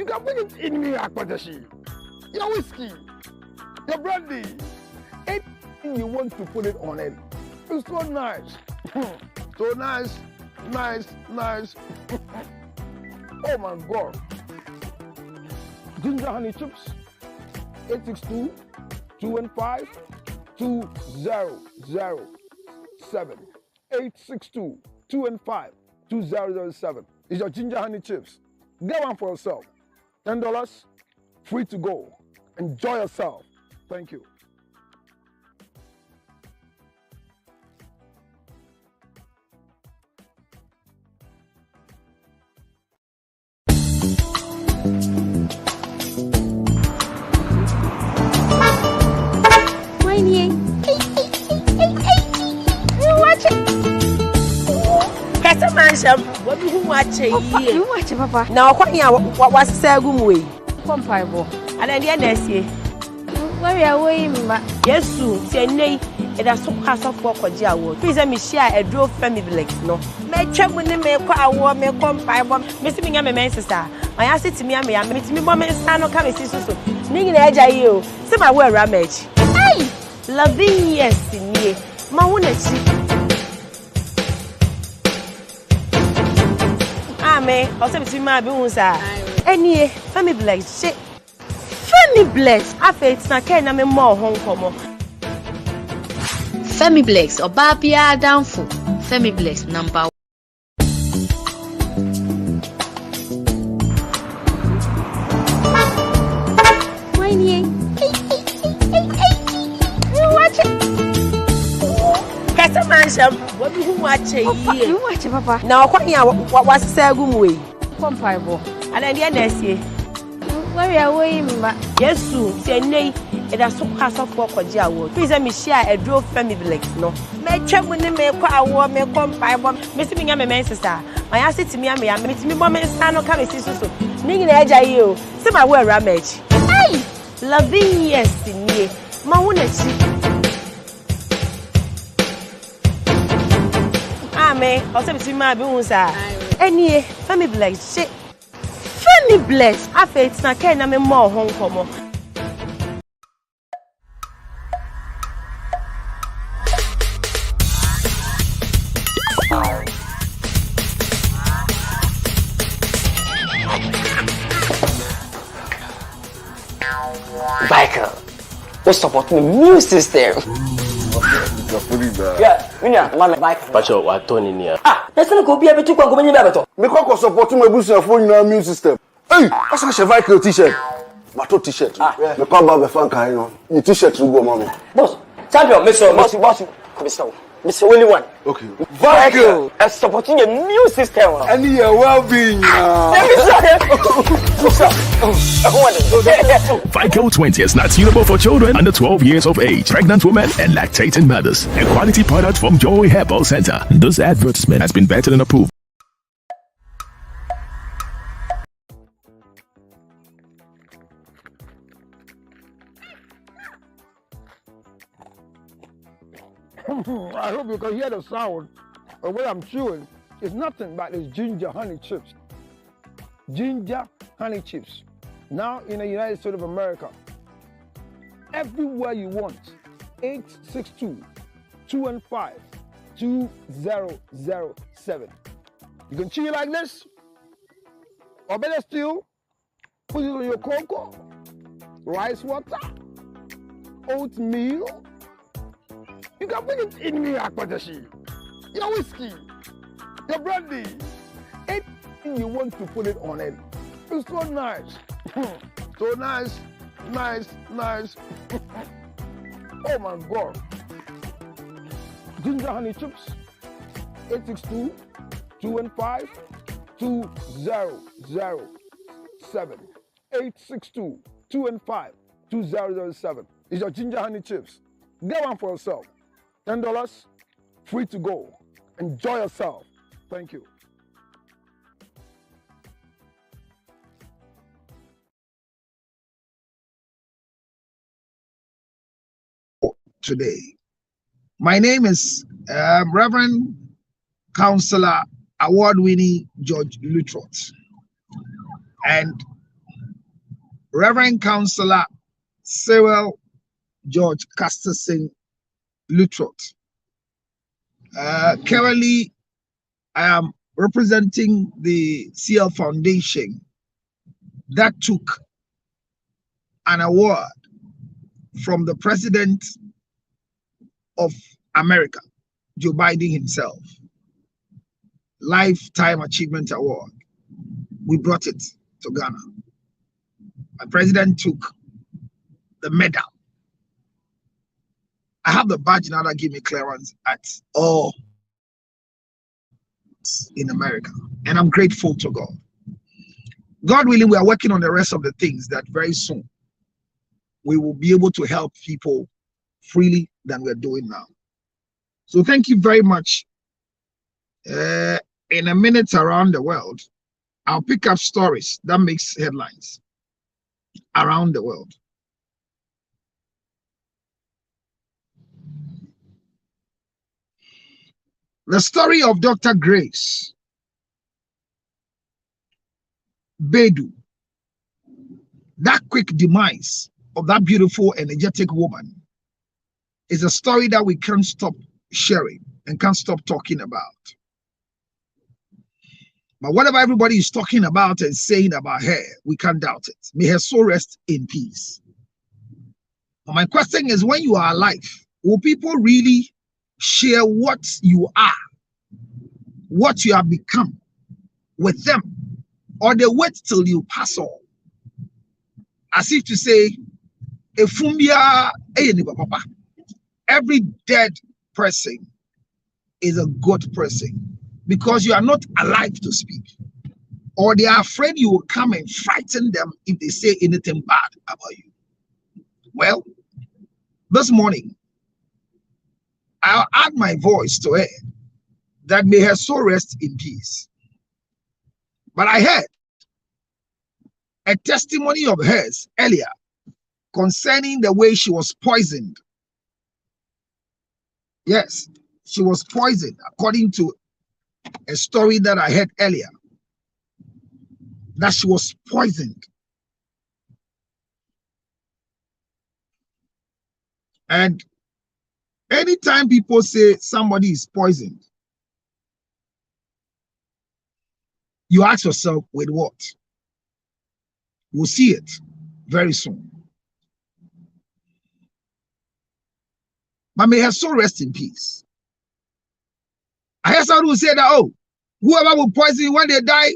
You can bring it in me, Akpatashi. Your whiskey, your brandy, anything you want to put it on it. It's so nice. So nice, nice, nice. Oh my God. Ginger honey chips, 862-215-2007. 862-215-2007. It's your ginger honey chips. Get one for yourself. $10, free to go. Enjoy yourself. Thank you. What do you watch? You watch, Papa. Now, what say good way? Comparable. And then the next year. Where are we? Yes, soon. Say nay. It has so pass off for Jawo. Please let me share a draw family legs. No, may check when they make a war, may come by one. Mr. Mingham, my sister. I asked it to me, I'm meeting me, woman, and son, or come and see so. Nigga, edge I you. See my word, ramage. Hey, loving yes, in ye. My one is me, I'll say between my bones. Any family bless, shit. Family bless. I feel it's not can I'm more home come. Family bless or Babia downfall. Family bless number 1. What do you watch? You watch, Papa. Now, what say good way? Comparable. And then the next year. Where are we? Yes, soon. Say nay. It has so pass off for Jawo. Please let me share a draw family legs. No, may check when they make a war, may come by one. Mr. Mingham, my sister. I asked it to me, I'm meeting me, woman, and son, or come and see so. Nigga, edge I you. See my word, ramage. Hey, loving yes, in ye. My one is I'll say between my bones. Any family bless, shit. Family bless. I feel it's not can I'm more home come. Michael, let's support the new system. Yeah, Michael. But what Tony near? Let's not go be able to go in the Me ko support my business for your immune system. Hey, that's a Chevical t-shirt. Mato t-shirt. Me ko ba be fan kan no. Your t-shirt will go mommy. Boss, champion, Mr. Willie one. Okay. Michael, supporting a new system. And your well-being. Vico 20 is not suitable for children under 12 years of age, pregnant women, and lactating mothers. A quality product from Joy Herbal Center. This advertisement has been vetted and approved. I hope you can hear the sound of what I'm chewing. It's nothing but it's ginger honey chips. Ginger honey chips. Now in the United States of America, everywhere you want. 862-215-2007. You can chew it like this, or better still, put it on your cocoa, rice water, oatmeal. You can bring it in me, Akpatashi. Your whiskey, your brandy, anything you want to put it on it. It's so nice. So nice, nice, nice. Oh my God. Ginger honey chips, 862-215-2007. 862-215-2007. It's your ginger honey chips. Get one for yourself. $10, free to go. Enjoy yourself. Thank you. Today, my name is Reverend Counselor Award-winning George Lutrot, and Reverend Councillor Cyril George Casterson Lutrot. Currently, I am representing the CL Foundation that took an award from the President of America, Joe Biden himself, Lifetime Achievement Award. We brought it to Ghana. My president took the medal. I have the badge now that give me clearance at all in America, and I'm grateful to God. God willing, we are working on the rest of the things that very soon we will be able to help people freely than we're doing now. So thank you very much. In a minute around the world, I'll pick up stories that makes headlines around the world. The story of Dr. Grace Bedu, that quick demise of that beautiful, energetic woman, is a story that we can't stop sharing and can't stop talking about. But whatever everybody is talking about and saying about her, we can't doubt it. May her soul rest in peace. But my question is, when you are alive, will people really share what you are, what you have become with them, or they wait till you pass on? As if to say, every dead person is a good person, because you are not alive to speak, or they are afraid you will come and frighten them if they say anything bad about you. Well, this morning, I'll add my voice to her, that may her soul rest in peace. But I heard a testimony of hers earlier concerning the way she was poisoned. Yes, she was poisoned, according to a story that I heard earlier, that she was poisoned. And anytime people say somebody is poisoned, you ask yourself, with what? We'll see it very soon. But may her soul rest in peace. I heard someone who said that, oh, whoever will poison you when they die,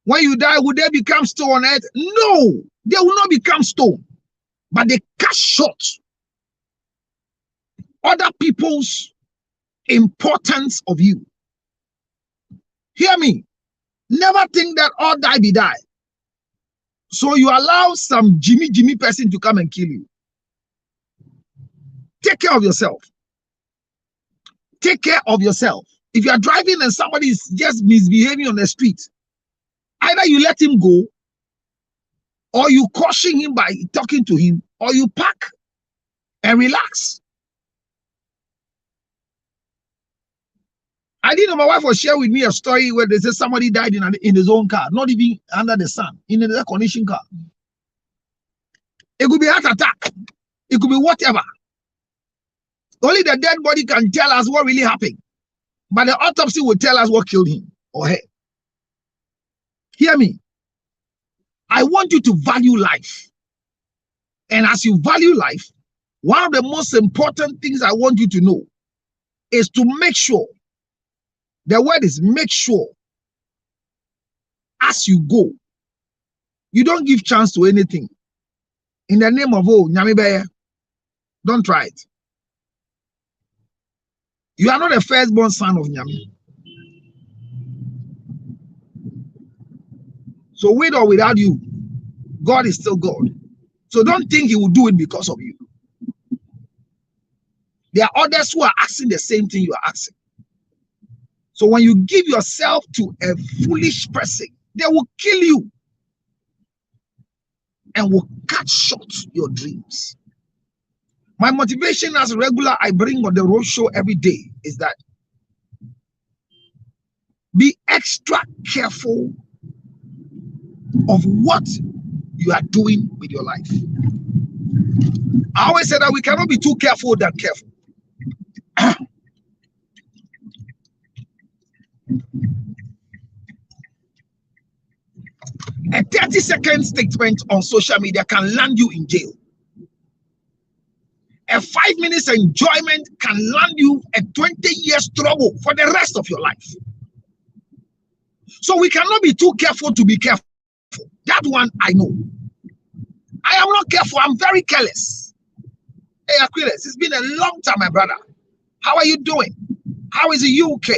when you die, will they become stone on earth? No, they will not become stone, but they cut short other people's importance of you. Hear me. Never think that all die be die. So you allow some Jimmy person to come and kill you. Take care of yourself. Take care of yourself. If you are driving and somebody is just misbehaving on the street, either you let him go, or you caution him by talking to him, or you park and relax. I didn't know, my wife was sharing with me a story where they said somebody died in his own car, not even under the sun, in an air-conditioned car. It could be heart attack. It could be whatever. Only the dead body can tell us what really happened. But the autopsy will tell us what killed him or her. Hear me. I want you to value life. And as you value life, one of the most important things I want you to know is to make sure, the word is make sure, as you go, you don't give chance to anything. In the name of, oh, Nyamibeye, don't try it. You are not the firstborn son of Nyami. So with or without you, God is still God. So don't think he will do it because of you. There are others who are asking the same thing you are asking. So when you give yourself to a foolish person, they will kill you and will cut short your dreams. My motivation as regular I bring on the road show every day is that be extra careful of what you are doing with your life. I always say that we cannot be too careful than careful. A 30-second statement on social media can land you in jail. A 5 minutes enjoyment can land you a 20-year struggle for the rest of your life. So we cannot be too careful to be careful. That one I know. I am not careful. I'm very careless. Hey, Aquilus, it's been a long time, my brother. How are you doing? How is the UK?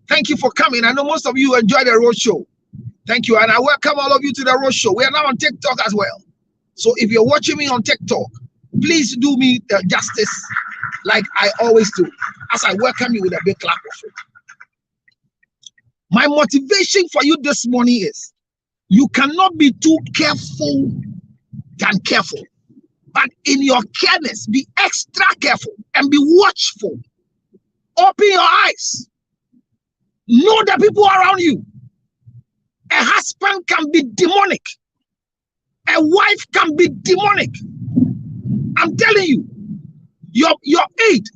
Thank you for coming. I know most of you enjoy the road show. Thank you. And I welcome all of you to the road show. We are now on TikTok as well. So if you're watching me on TikTok, please do me the justice like I always do, as I welcome you with a big clap of it. My motivation for you this morning is you cannot be too careful than careful. But in your careness, be extra careful and be watchful. Open your eyes. Know the people around you. A husband can be demonic. A wife can be demonic. I'm telling you, your aide,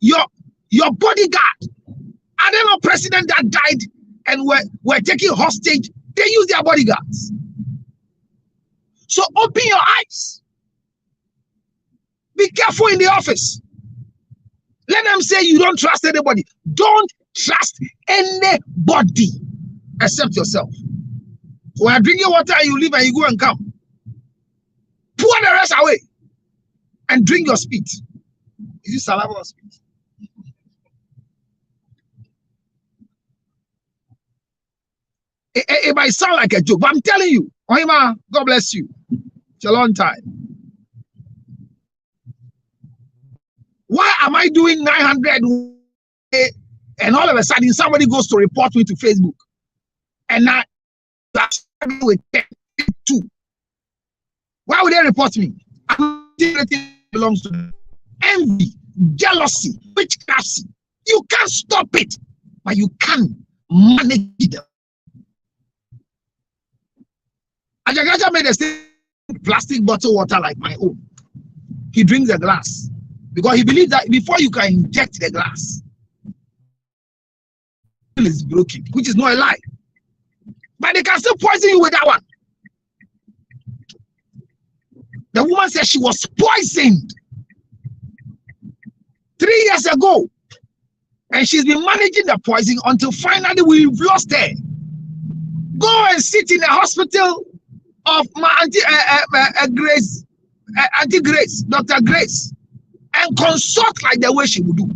your bodyguard, are there no president that died and were taken hostage? They use their bodyguards. So open your eyes. Be careful in the office. Let them say you don't trust anybody. Don't trust anybody except yourself. When you're drinking water and you leave and you go and come, pour the rest away and drink your spit. Is it saliva or spit? It might sound like a joke, but I'm telling you, Ohima, God bless you. It's a long time. Why am I doing 900 and all of a sudden somebody goes to report me to Facebook and now that's with 2? Why would they report me? Everything belongs to them. Envy, jealousy, witchcraft. You can't stop it, but you can manage them. Ajagaja made a plastic bottle water like my own. He drinks a glass because he believes that before you can inject the glass, it is broken, which is not a lie. But they can still poison you with that one. The woman said she was poisoned 3 years ago, and she's been managing the poison until finally we've lost her. Go and sit in the hospital of my Auntie Grace, Dr. Grace, and consult like the way she would do.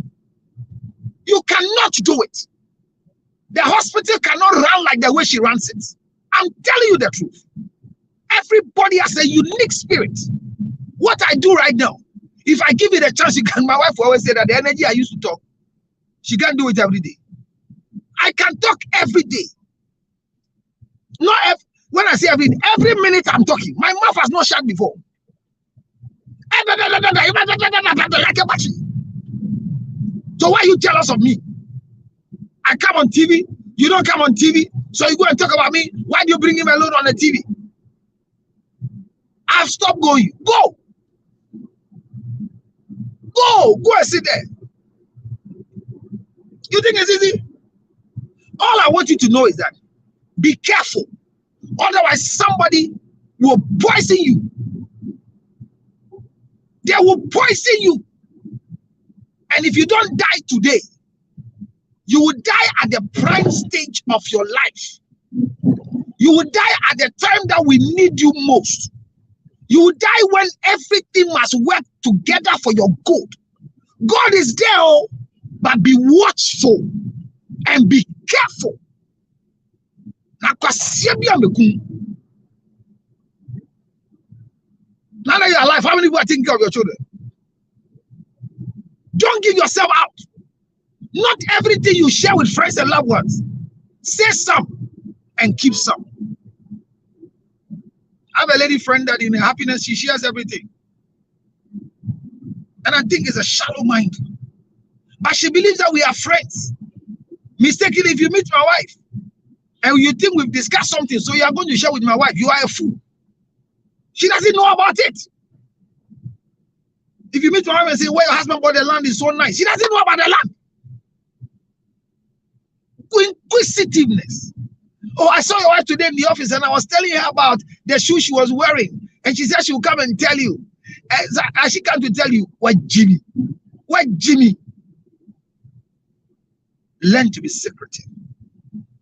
You cannot do it. The hospital cannot run like the way she runs it. I'm telling you the truth. Everybody has a unique spirit. What I do right now, if I give it a chance, you can. My wife always say that the energy I used to talk, she can't do it every day. I can talk every day. Not when I say every minute I'm talking. My mouth has not shut before. So why are you jealous of me? I come on TV, you don't come on TV, so you go and talk about me. Why do you bring him alone on the TV? I've stopped going. Go and sit there. You think it's easy? All I want you to know is that be careful. Otherwise, somebody will poison you. They will poison you. And if you don't die today, you will die at the prime stage of your life. You will die at the time that we need you most. You will die when everything must work together for your good. God is there, but be watchful and be careful. Now that you're alive, how many people are thinking of your children? Don't give yourself out. Not everything you share with friends and loved ones. Say some and keep some. I have a lady friend that in her happiness, she shares everything. And I think it's a shallow mind. But she believes that we are friends. Mistakenly, if you meet my wife and you think we've discussed something, so you are going to share with my wife, you are a fool. She doesn't know about it. If you meet your wife and say, where your husband bought the land is so nice, she doesn't know about the land. Inquisitiveness. Oh, I saw your wife today in the office and I was telling her about the shoe she was wearing. And she said she will come and tell you. And she came to tell you, what Jimmy? What Jimmy? Learn to be secretive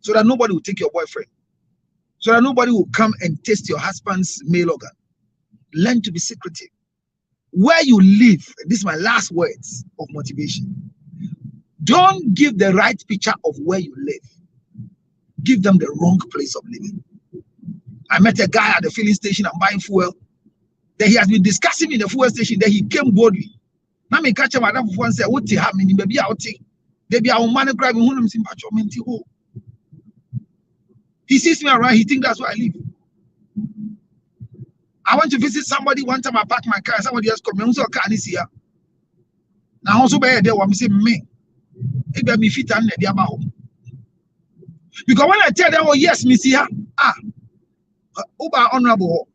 so that nobody will take your boyfriend. So that nobody will come and taste your husband's male organ. Learn to be secretive. Where you live, this is my last words of motivation. Don't give the right picture of where you live. Give them the wrong place of living. I met a guy at the filling station. I'm buying fuel. Then he has been discussing in the fuel station. Then he came boldly. Now me catch him and say, "What you have? Maybe I'll take. Maybe I'll manage grabbing him. He sees me around. He thinks that's where I live. I went to visit somebody one time. I parked my car. Somebody else come. I car is here. Now also by there, I'm saying me. Maybe me fit and the about. Because when I tell them, oh yes, Miss here, Uber honorable,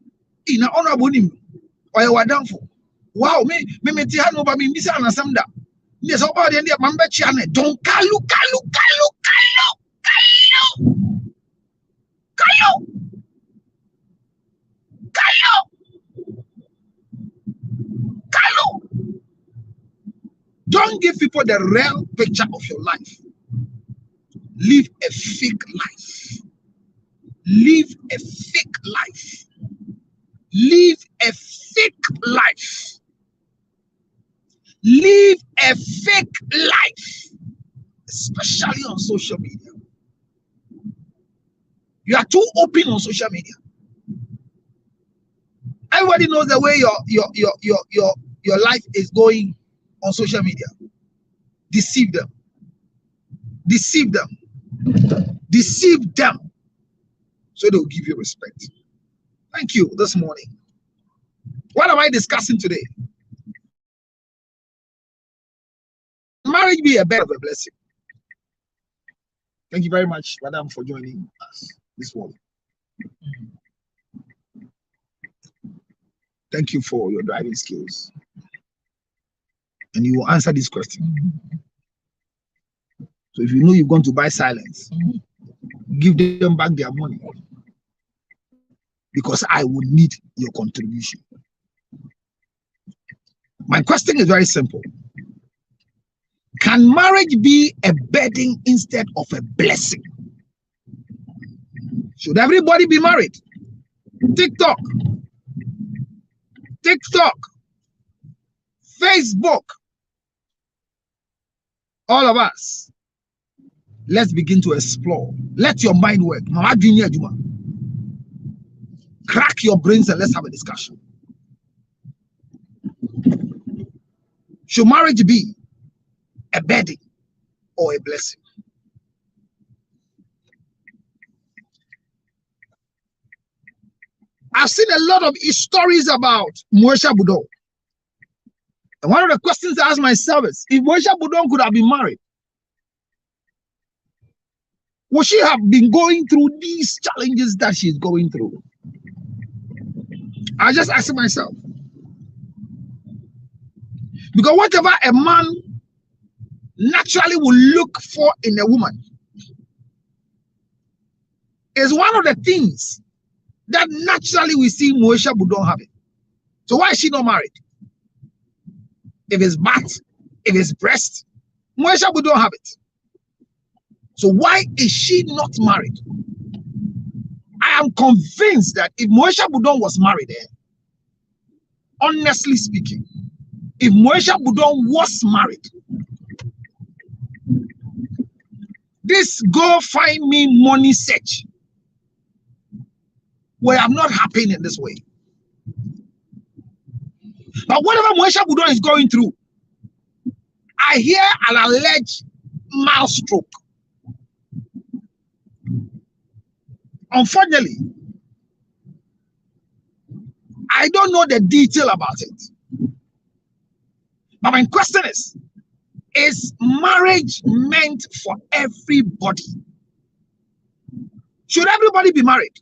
in an honorable name, or you are down for. Wow, me tihan over me, Miss Anna Samda. Yes, over the end of Mamba Channel. Don't kalu. Don't give people the real picture of your life. Live a fake life. Live a fake life. Live a fake life. Live a fake life, especially on social media. You are too open on social media. Everybody knows the way your life is going on social media. Deceive them. Deceive them. Deceive them. So they will give you respect. Thank you this morning. What am I discussing today? Marriage be a bed of a blessing. Thank you very much, Madam, for joining us this morning. Thank you for your driving skills. And you will answer this question. So if you know you're going to buy silence, give them back their money. Because I will need your contribution. My question is very simple. Can marriage be a burden instead of a blessing? Should everybody be married? TikTok, Facebook, all of us, let's begin to explore. Let your mind work. Crack your brains and let's have a discussion. Should marriage be a burden or a blessing? I've seen a lot of stories about Moesha Budon. And one of the questions I asked myself is, if Moesha Budon could have been married, would she have been going through these challenges that she's going through? I just asked myself. Because whatever a man naturally will look for in a woman is one of the things that naturally we see Moesha Budon having. So why is she not married? If it's butt, if it's breast, Moesha Budon have it. So why is she not married? I am convinced that if Moesha Budon was married, honestly speaking, if Moesha Budon was married, this go find me money search would have not happened in this way. But whatever Moesha Budon is going through, I hear an alleged milestroke. Unfortunately, I don't know the detail about it. But my question is marriage meant for everybody? Should everybody be married?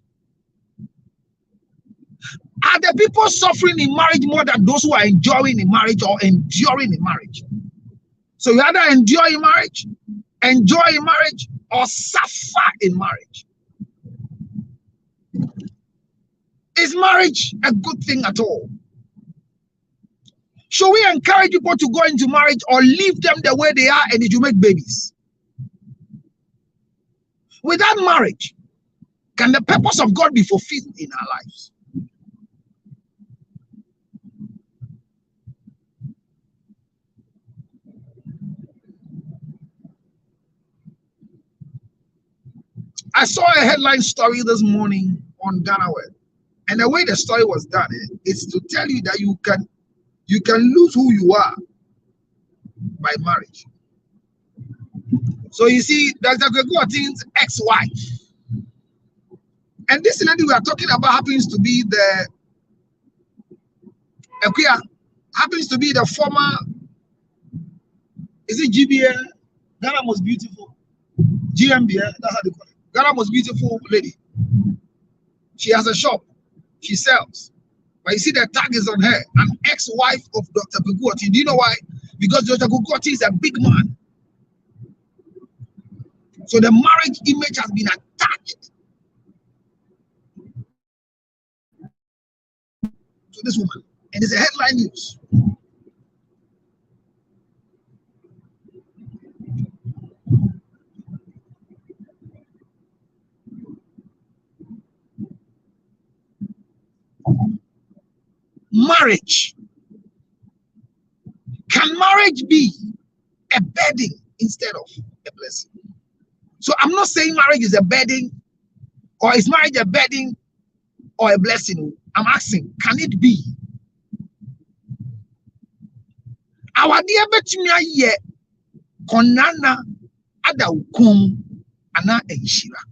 Are the people suffering in marriage more than those who are enjoying in marriage or enduring in marriage? So you either enjoy in marriage, enjoy in marriage, or suffer in marriage. Is marriage a good thing at all? Should we encourage people to go into marriage or leave them the way they are and it will make babies? Without marriage, can the purpose of God be fulfilled in our lives? I saw a headline story this morning on GhanaWeb, and the way the story was done is to tell you that you can lose who you are by marriage. So you see, Dr. Gregorian's ex-wife, and this lady we are talking about happens to be the former, is it GBA, Ghana Most Beautiful, GMBA, that's how they call it. Ghana Most Beautiful lady. She has a shop. She sells. But you see the tag is on her. An ex-wife of Dr. Gregorian. Do you know why? Because Dr. Gregorian is a big man. So the marriage image has been attached to this woman. And it's a headline news. Marriage. Can marriage be a burden instead of a blessing? So I'm not saying marriage is a burden, or is marriage a burden or a blessing. I'm asking, can it be? Our dear Betunia ye konana ada ukum ana enshira.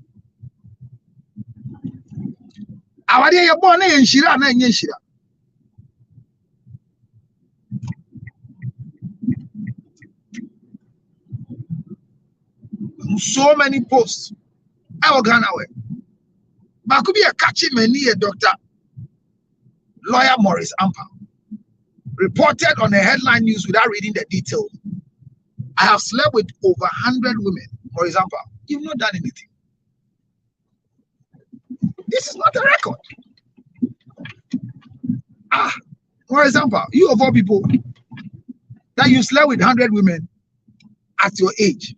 Our dear born enshira na enshira. So many posts. I will go away. But could be a catchy many a doctor, lawyer Maurice Ampah, reported on a headline news without reading the details. I have slept with over 100 women. Maurice Ampah, you've not done anything. This is not a record. Maurice Ampah, you of all people, that you slept with 100 women at your age.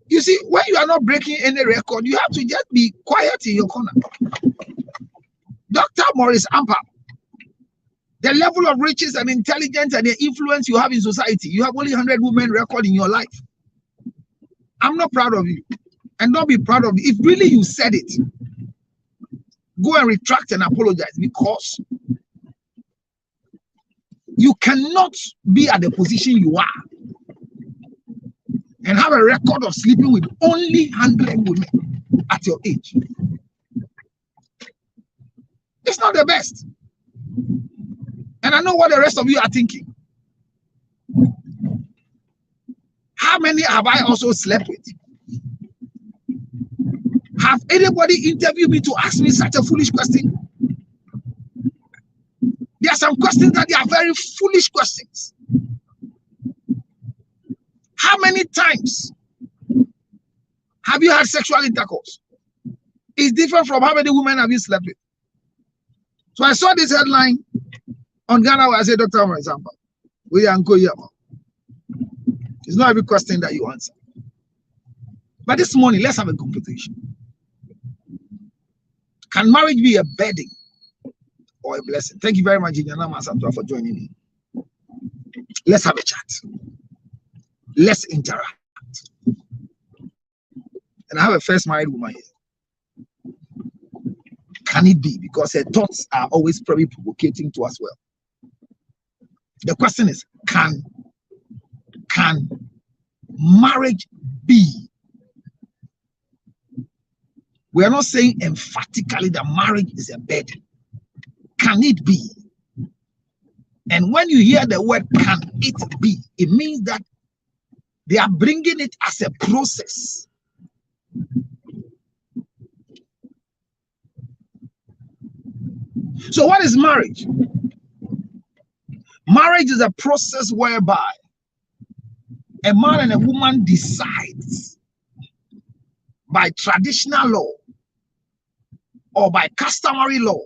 You see, when you are not breaking any record, you have to just be quiet in your corner. Dr. Maurice Ampah, the level of riches and intelligence and the influence you have in society, you have only 100 women record in your life. I'm not proud of you. And don't be proud of me. If really you said it, go and retract and apologize, because you cannot be at the position you are and have a record of sleeping with only 100 women at your age. It's not the best. And I know what the rest of you are thinking. How many have I also slept with? Have anybody interviewed me to ask me such a foolish question? There are some questions that they are very foolish questions. How many times have you had sexual intercourse? It's different from how many women have you slept with. So I saw this headline on Ghana where I said, Dr. Maurice Ampah, we are Uncle Yama. It's not every question that you answer. But this morning, let's have a conversation. Can marriage be a burden or a blessing? Thank you very much, Inyana Masantua, for joining me. Let's have a chat. Let's interact. And I have a first married woman here. Can it be? Because her thoughts are always probably provocating to us well. The question is, can marriage be? We are not saying emphatically that marriage is a burden. Can it be? And when you hear the word can it be, it means that they are bringing it as a process. So what is marriage? Marriage is a process whereby a man and a woman decides by traditional law or by customary law,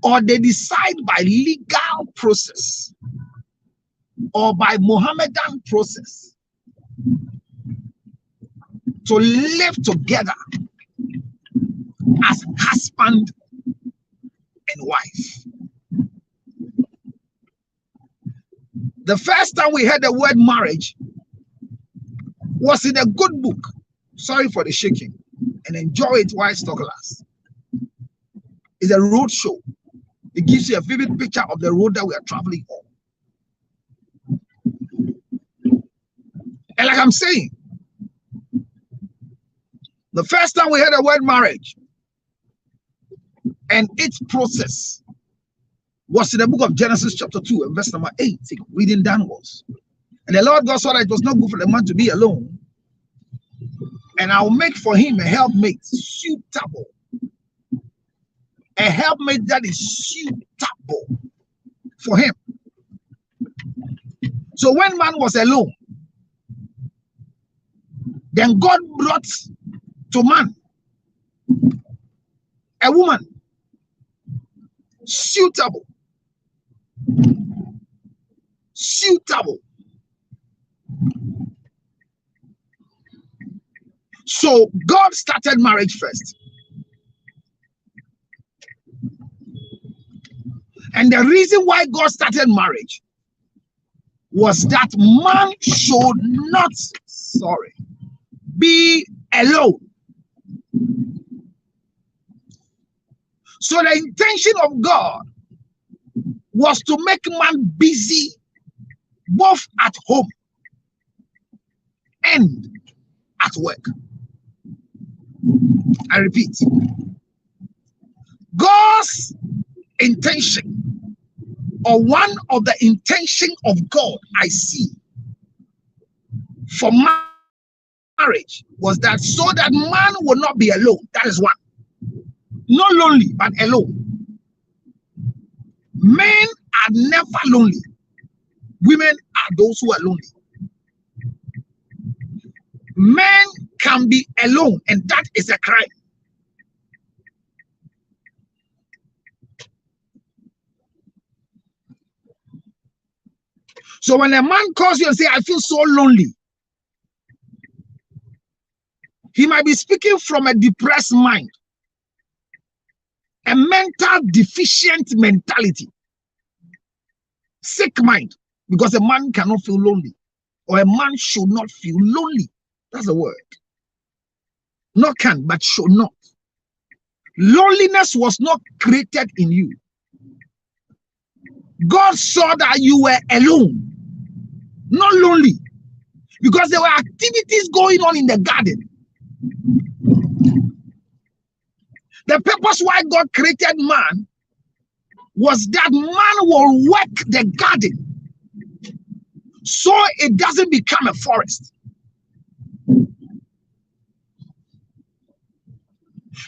or they decide by legal process or by Mohammedan process to live together as husband and wife. The first time we heard the word marriage was in a good book. Sorry for the shaking, and enjoy it while stock lasts. It's a road show. It gives you a vivid picture of the road that we are traveling on. And like I'm saying, the first time we heard the word marriage and its process was in the book of Genesis chapter 2 and verse number 8, reading downwards. And the Lord God saw that it was not good for the man to be alone, and I'll make for him a helpmate suitable. A helpmate that is suitable for him. So when man was alone, then God brought to man a woman suitable. So God started marriage first. And the reason why God started marriage was that man should not, be alone. So the intention of God was to make man busy both at home and at work. I repeat, God's intention, or one of the intention of God I see for marriage, was that so that man will not be alone. That is one. Not lonely, but alone. Men are never lonely. Women are those who are lonely. Men can be alone, and that is a crime. So when a man calls you and say, I feel so lonely, he might be speaking from a depressed mind, a mental deficient mentality, sick mind, because a man cannot feel lonely, or a man should not feel lonely. That's the word. Not can, but should not. Loneliness was not created in you. God saw that you were alone, not lonely, because there were activities going on in the garden. The purpose why God created man was that man will work the garden so it doesn't become a forest.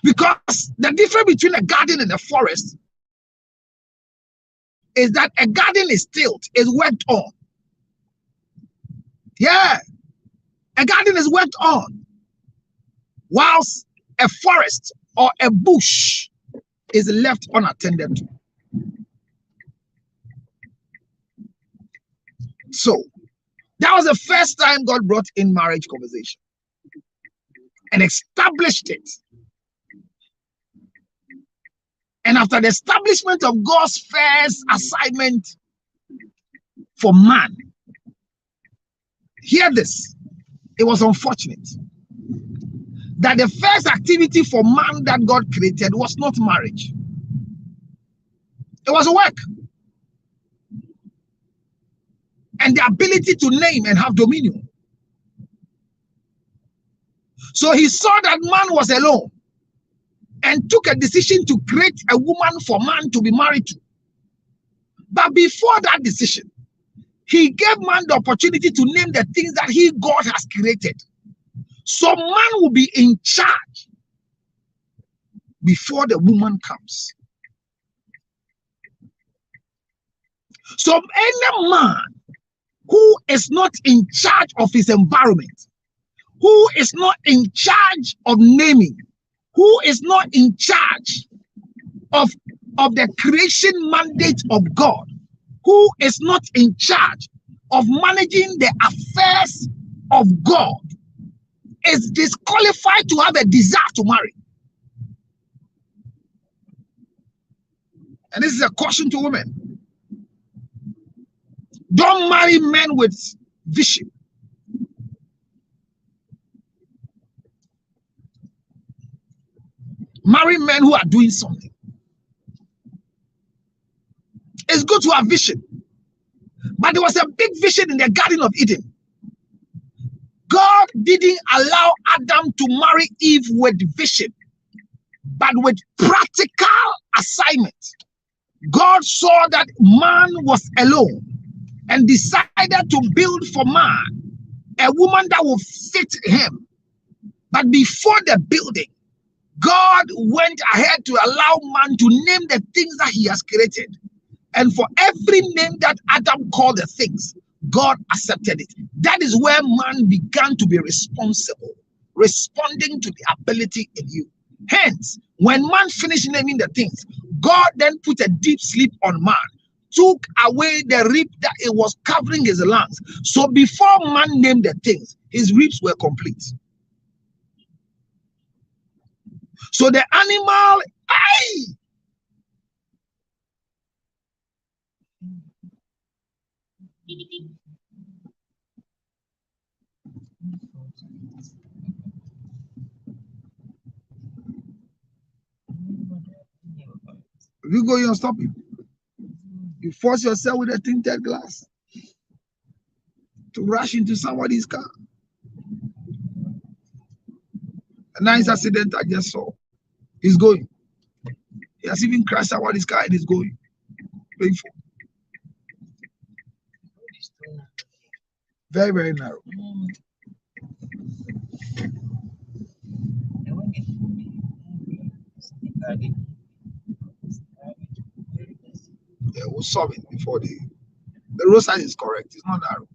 Because the difference between a garden and a forest is that a garden is tilled, is worked on. Yeah, a garden is worked on, whilst a forest or a bush is left unattended to. So that was the first time God brought in marriage conversation and established it. And after the establishment of God's first assignment for man, hear this, it was unfortunate that the first activity for man that God created was not marriage. It was work and the ability to name and have dominion. So he saw that man was alone and took a decision to create a woman for man to be married to. But before that decision, he gave man the opportunity to name the things that God has created. So man will be in charge. before the woman comes. So any man who is not in charge of his environment, who is not in charge of naming, who is not in charge of the creation mandate of God, who is not in charge of managing the affairs of God, is disqualified to have a desire to marry. And this is a caution to women. Don't marry men with vision. Marry men who are doing something. It's good to have vision. But there was a big vision in the Garden of Eden. God didn't allow Adam to marry Eve with vision, but with practical assignment. God saw that man was alone and decided to build for man a woman that will fit him. But before the building, God went ahead to allow man to name the things that he has created. And for every name that Adam called the things, God accepted it. That is where man began to be responsible, responding to the ability in you. Hence, when man finished naming the things, God then put a deep sleep on man, took away the rib that it was covering his lungs. So before man named the things, his ribs were complete. So the animal, if you go, you'll stop it. You force yourself with a tinted glass to rush into somebody's car. A nice accident I just saw. He's going. He has even crashed somebody's car and he's going. Painful. Very, very narrow. Yeah, we'll solve it before the road side is correct. It's not narrow.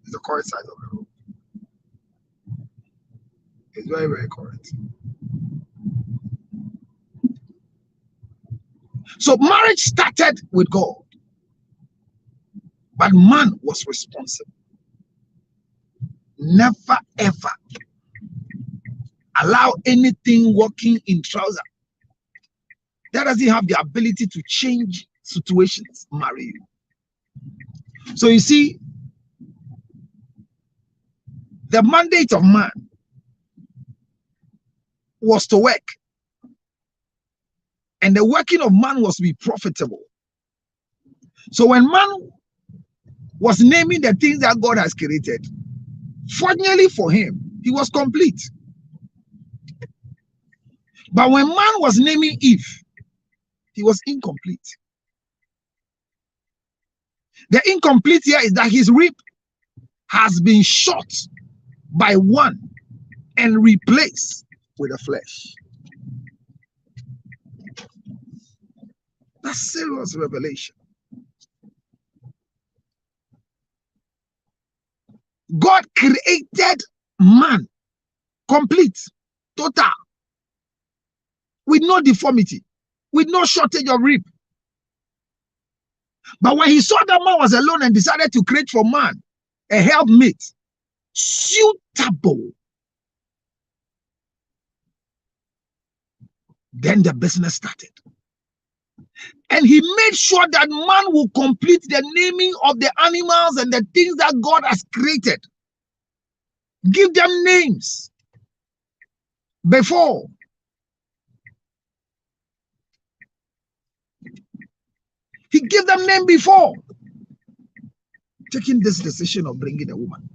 It's the correct side of the road. It's very, very correct. So marriage started with God, but man was responsible. Never ever allow anything walking in trouser that doesn't have the ability to change situations marry you. So you see, the mandate of man was to work, and the working of man was to be profitable. So when man was naming the things that God has created, fortunately for him, he was complete. But when man was naming Eve, he was incomplete. The incomplete here is that his rib has been shot by one and replaced with the flesh. That's serious revelation. God created man complete, total, with no deformity, with no shortage of rib. But when he saw that man was alone and decided to create for man a helpmate suitable, then the business started. And he made sure that man will complete the naming of the animals and the things that God has created. Give them names before. He gave them name before taking this decision of bringing a woman.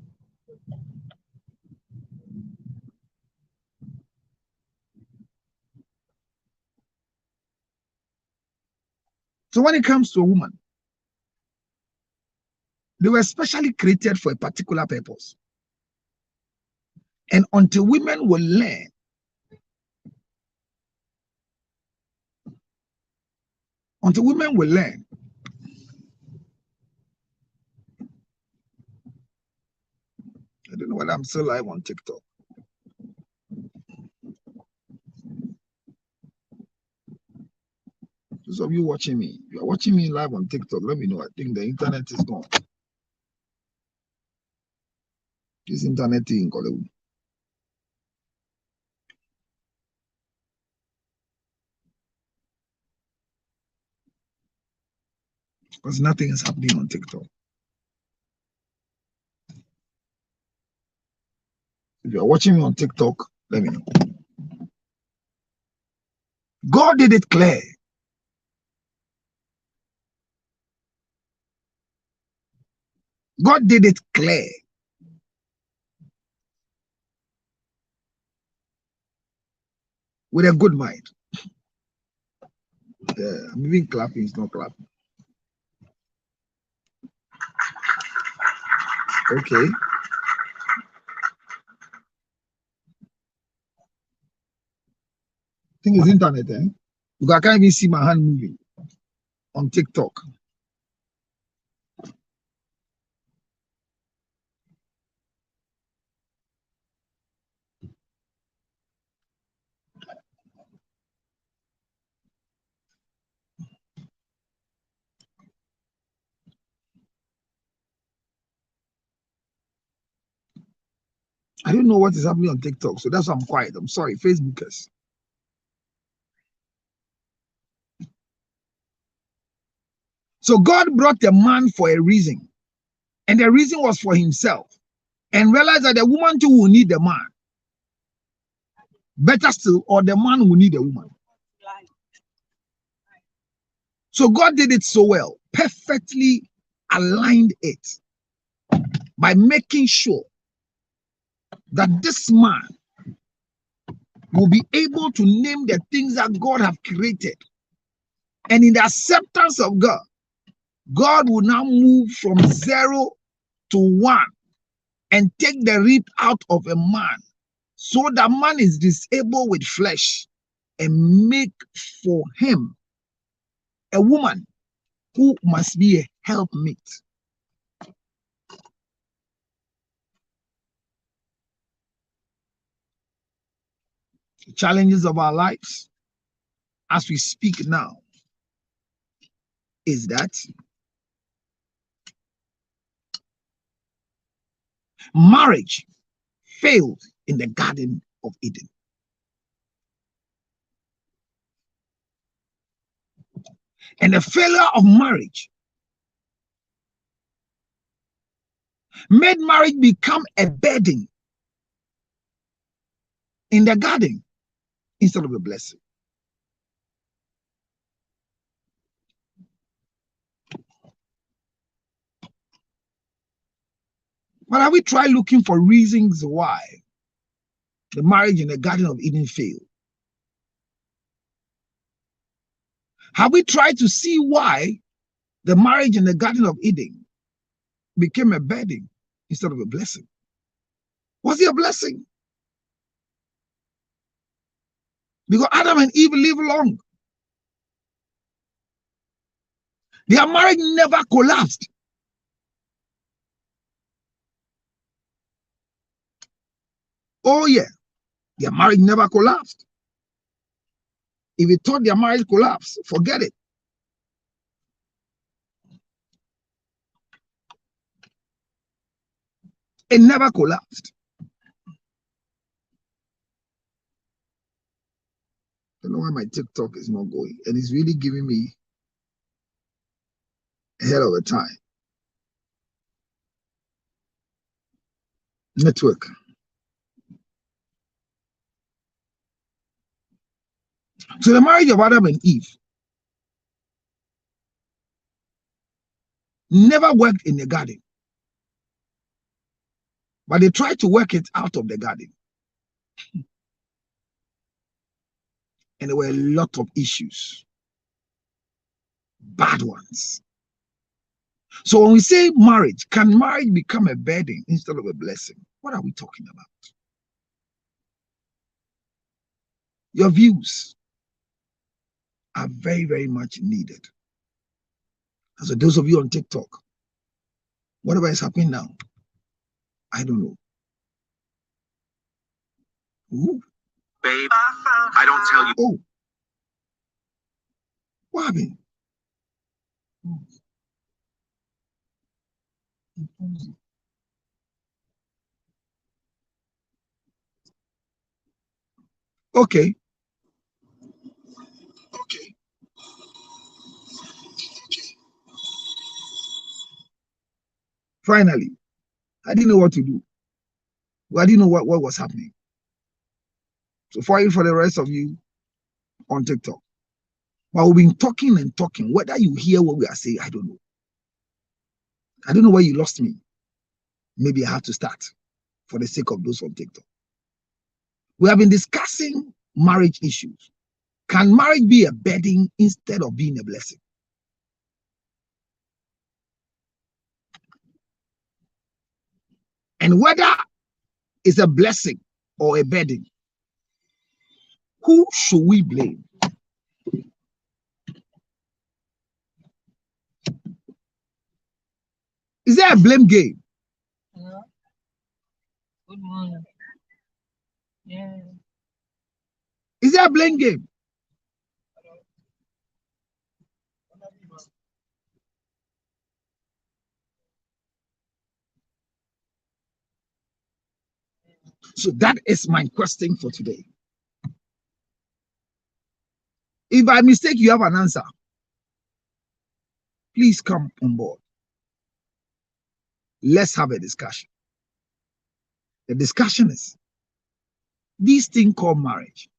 So when it comes to a woman, they were specially created for a particular purpose. And until women will learn until women will learn. I don't know whether I'm still live on TikTok. Those of you watching me, if you're watching me live on TikTok, let me know. I think the internet is gone. This internet thing, because nothing is happening on TikTok. If you're watching me on TikTok, let me know. God did it clear. God did it clear. With a good mind. I'm even clapping, it's not clapping. Okay. I think it's internet, eh? Because I can't even see my hand moving on TikTok. I don't know what is happening on TikTok, so that's why I'm quiet. I'm sorry, Facebookers. So God brought the man for a reason, and the reason was for himself, and realized that the woman too will need the man. Better still, or the man will need the woman. So God did it so well, perfectly aligned it by making sure that this man will be able to name the things that God have created. And in the acceptance of God, God will now move from 0 to 1 and take the rib out of a man, so that man is disabled with flesh, and make for him a woman who must be a helpmate. The challenges of our lives as we speak now is that marriage failed in the Garden of Eden. And the failure of marriage made marriage become a burden in the garden instead of a blessing. But have we tried looking for reasons why the marriage in the Garden of Eden failed? Have we tried to see why the marriage in the Garden of Eden became a burden instead of a blessing? Was it a blessing? Because Adam and Eve lived long. Their marriage never collapsed. Oh yeah, their marriage never collapsed. If you thought their marriage collapsed, forget it. It never collapsed. I don't know why my TikTok is not going, and it's really giving me a hell of a time. Network. So the marriage of Adam and Eve never worked in the garden, but they tried to work it out of the garden. And there were a lot of issues, bad ones. So when we say marriage, can marriage become a burden instead of a blessing? What are we talking about? Your views. are very, very much needed. And so those of you on TikTok, whatever is happening now, I don't know. Ooh. Babe, I don't tell you. Oh. What happened? Okay. Okay. Finally, I didn't know what to do. I didn't know what was happening. So for the rest of you on TikTok. But we've been talking and talking. Whether you hear what we are saying, I don't know. I don't know where you lost me. Maybe I have to start for the sake of those on TikTok. We have been discussing marriage issues. Can marriage be a burden instead of being a blessing? And whether it's a blessing or a burden, who should we blame? Is there a blame game? Hello? Good morning. Yeah. Is there a blame game? So that is my question for today. If by mistake you have an answer, please come on board. Let's have a discussion. The discussion is this thing called marriage.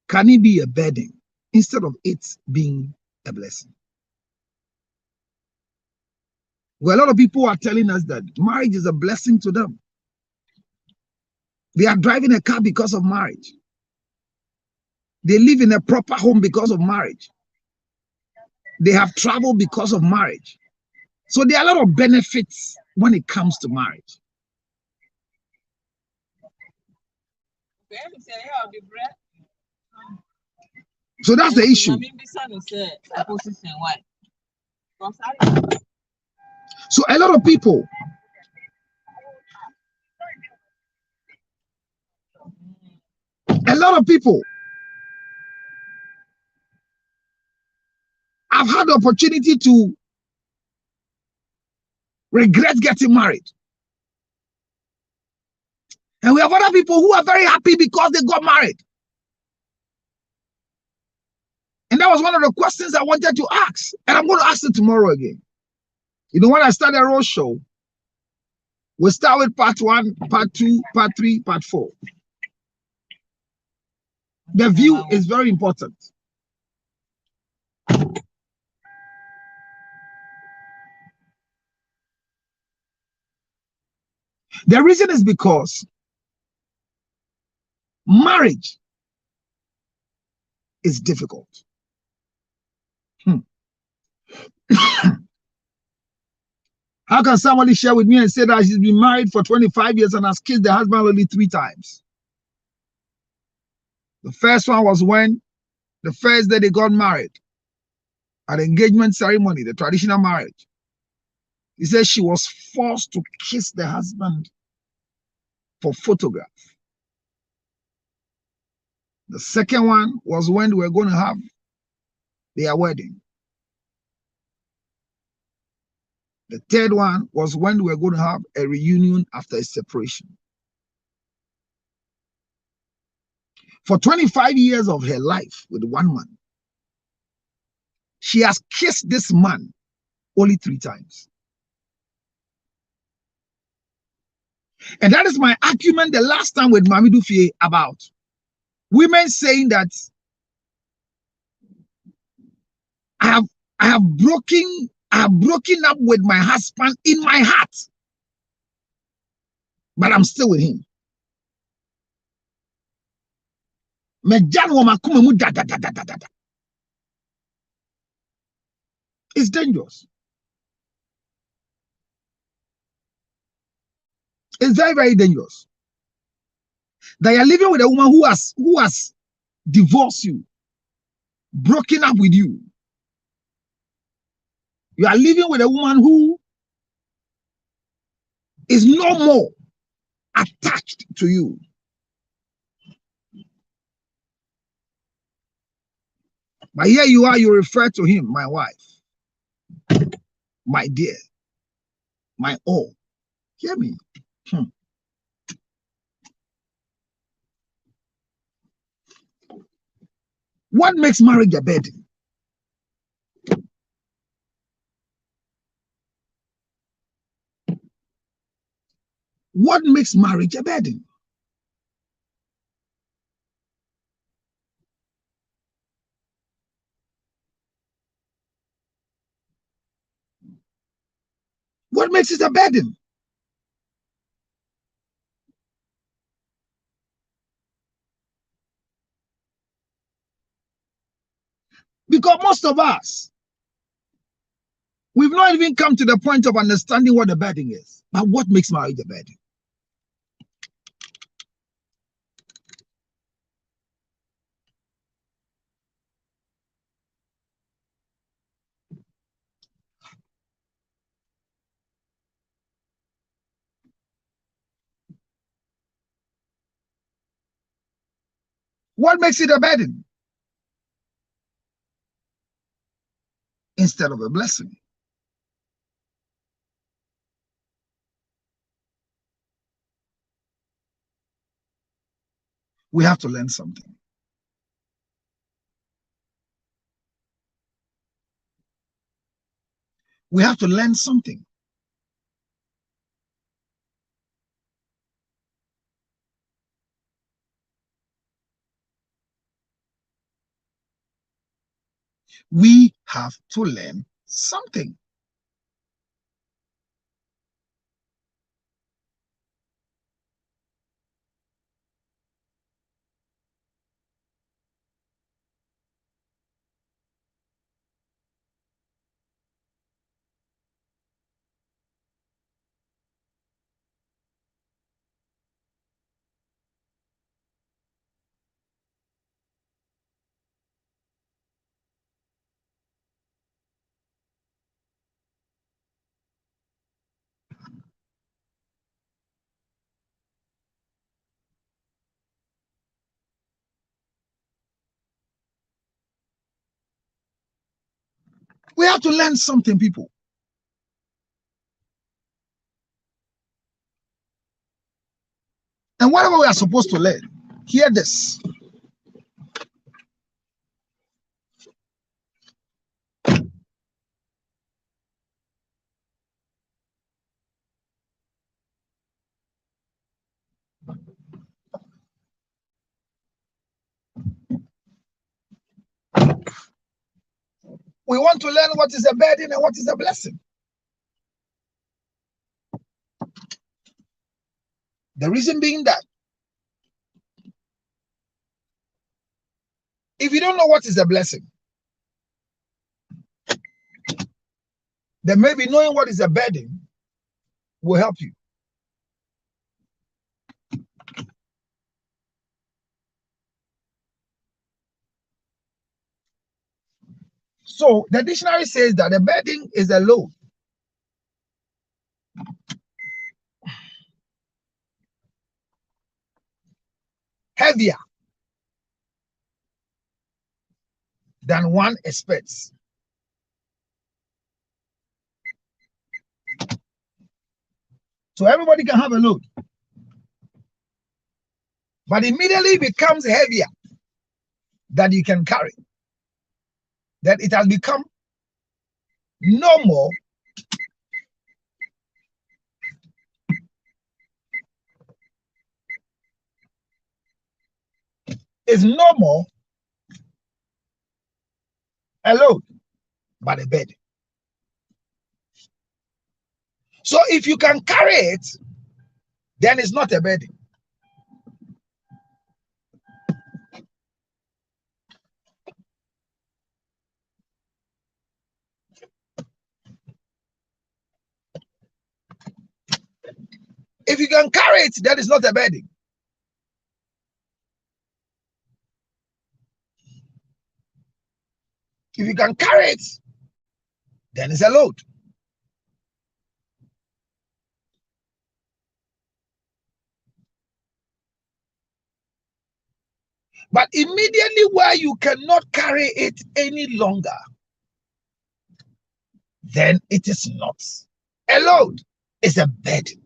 Can it be a burden instead of it being a blessing? Well, a lot of people are telling us that marriage is a blessing to them. They are driving a car because of marriage. They live in a proper home because of marriage. They have traveled because of marriage. So there are a lot of benefits when it comes to marriage. So that's the issue. So a lot of people have had the opportunity to regret getting married. And we have other people who are very happy because they got married. And that was one of the questions I wanted to ask. And I'm going to ask it tomorrow again. You know, when I start a road show, we'll start with part 1, part 2, part 3, part 4. The view is very important. The reason is because marriage is difficult. How can somebody share with me and say that she's been married for 25 years and has kissed the husband only 3 times? The first one was when the first day they got married at the engagement ceremony, the traditional marriage. He said she was forced to kiss the husband for photograph. The second one was when they were going to have their wedding. The third one was when we were going to have a reunion after a separation. For 25 years of her life with one man, she has kissed this man only 3 times. And that is my argument the last time with Mami Dufie about women saying that I have broken up with my husband in my heart, but I'm still with him. It's dangerous. It's very, very dangerous. That you're living with a woman who has divorced you broken up with you. You are living with a woman who is no more attached to you. But here you are, you refer to him, my wife, my dear, my all. Hear me. What makes marriage a burden? What makes marriage a burden? What makes it a burden? Because most of us, we've not even come to the point of understanding what the burden is. But what makes marriage a burden? What makes it a burden instead of a blessing? We have to learn something. We have to learn something. We have to learn something. We have to learn something, people. And whatever we are supposed to learn, hear this. We want to learn what is a burden and what is a blessing. The reason being that if you don't know what is a blessing, then maybe knowing what is a burden will help you. So the dictionary says that a burden is a load heavier than one expects. So everybody can have a load, but immediately becomes heavier than you can carry. That it has become no more is no more a load, but a burden. So if you can carry it, then it's not a burden. If you can carry it, then it's not a burden. If you can carry it, then it's a load. But immediately where you cannot carry it any longer, then it is not a load, it's a burden.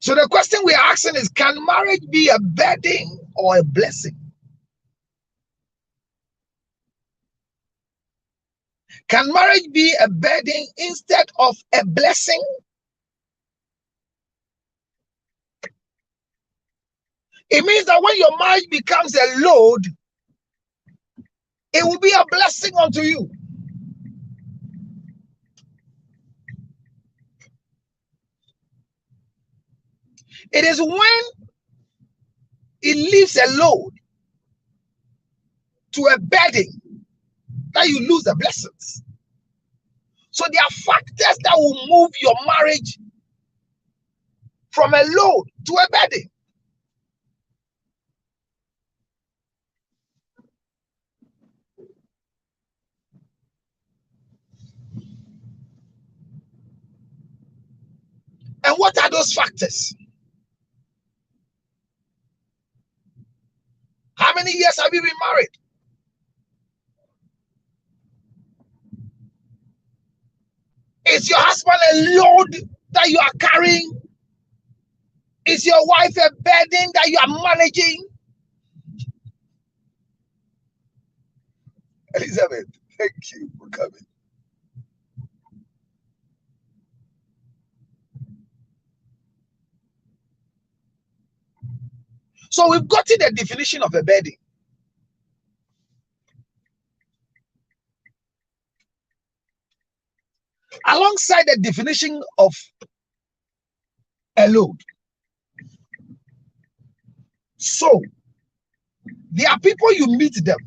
So the question we're asking is, can marriage be a burden or a blessing? Can marriage be a burden instead of a blessing? It means that when your marriage becomes a load, it will be a blessing unto you. It is when it leaves a load to a burden that you lose the blessings. So there are factors that will move your marriage from a load to a burden. And what are those factors? How many years have you been married? Is your husband a load that you are carrying? Is your wife a burden that you are managing? Elizabeth, thank you for coming. So we've gotten the definition of a burden. Alongside the definition of a load. So there are people, you meet them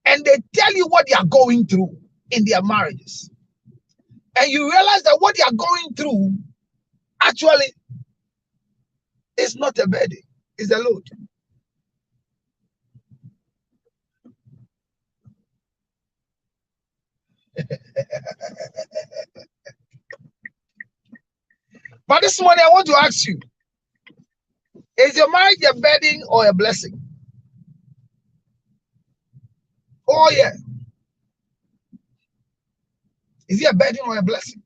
and they tell you what they are going through in their marriages. And you realize that what they are going through actually is not a burden, it's a load. But this morning I want to ask you, is your marriage a burden or a blessing? Oh yeah. Is it a burden or a blessing?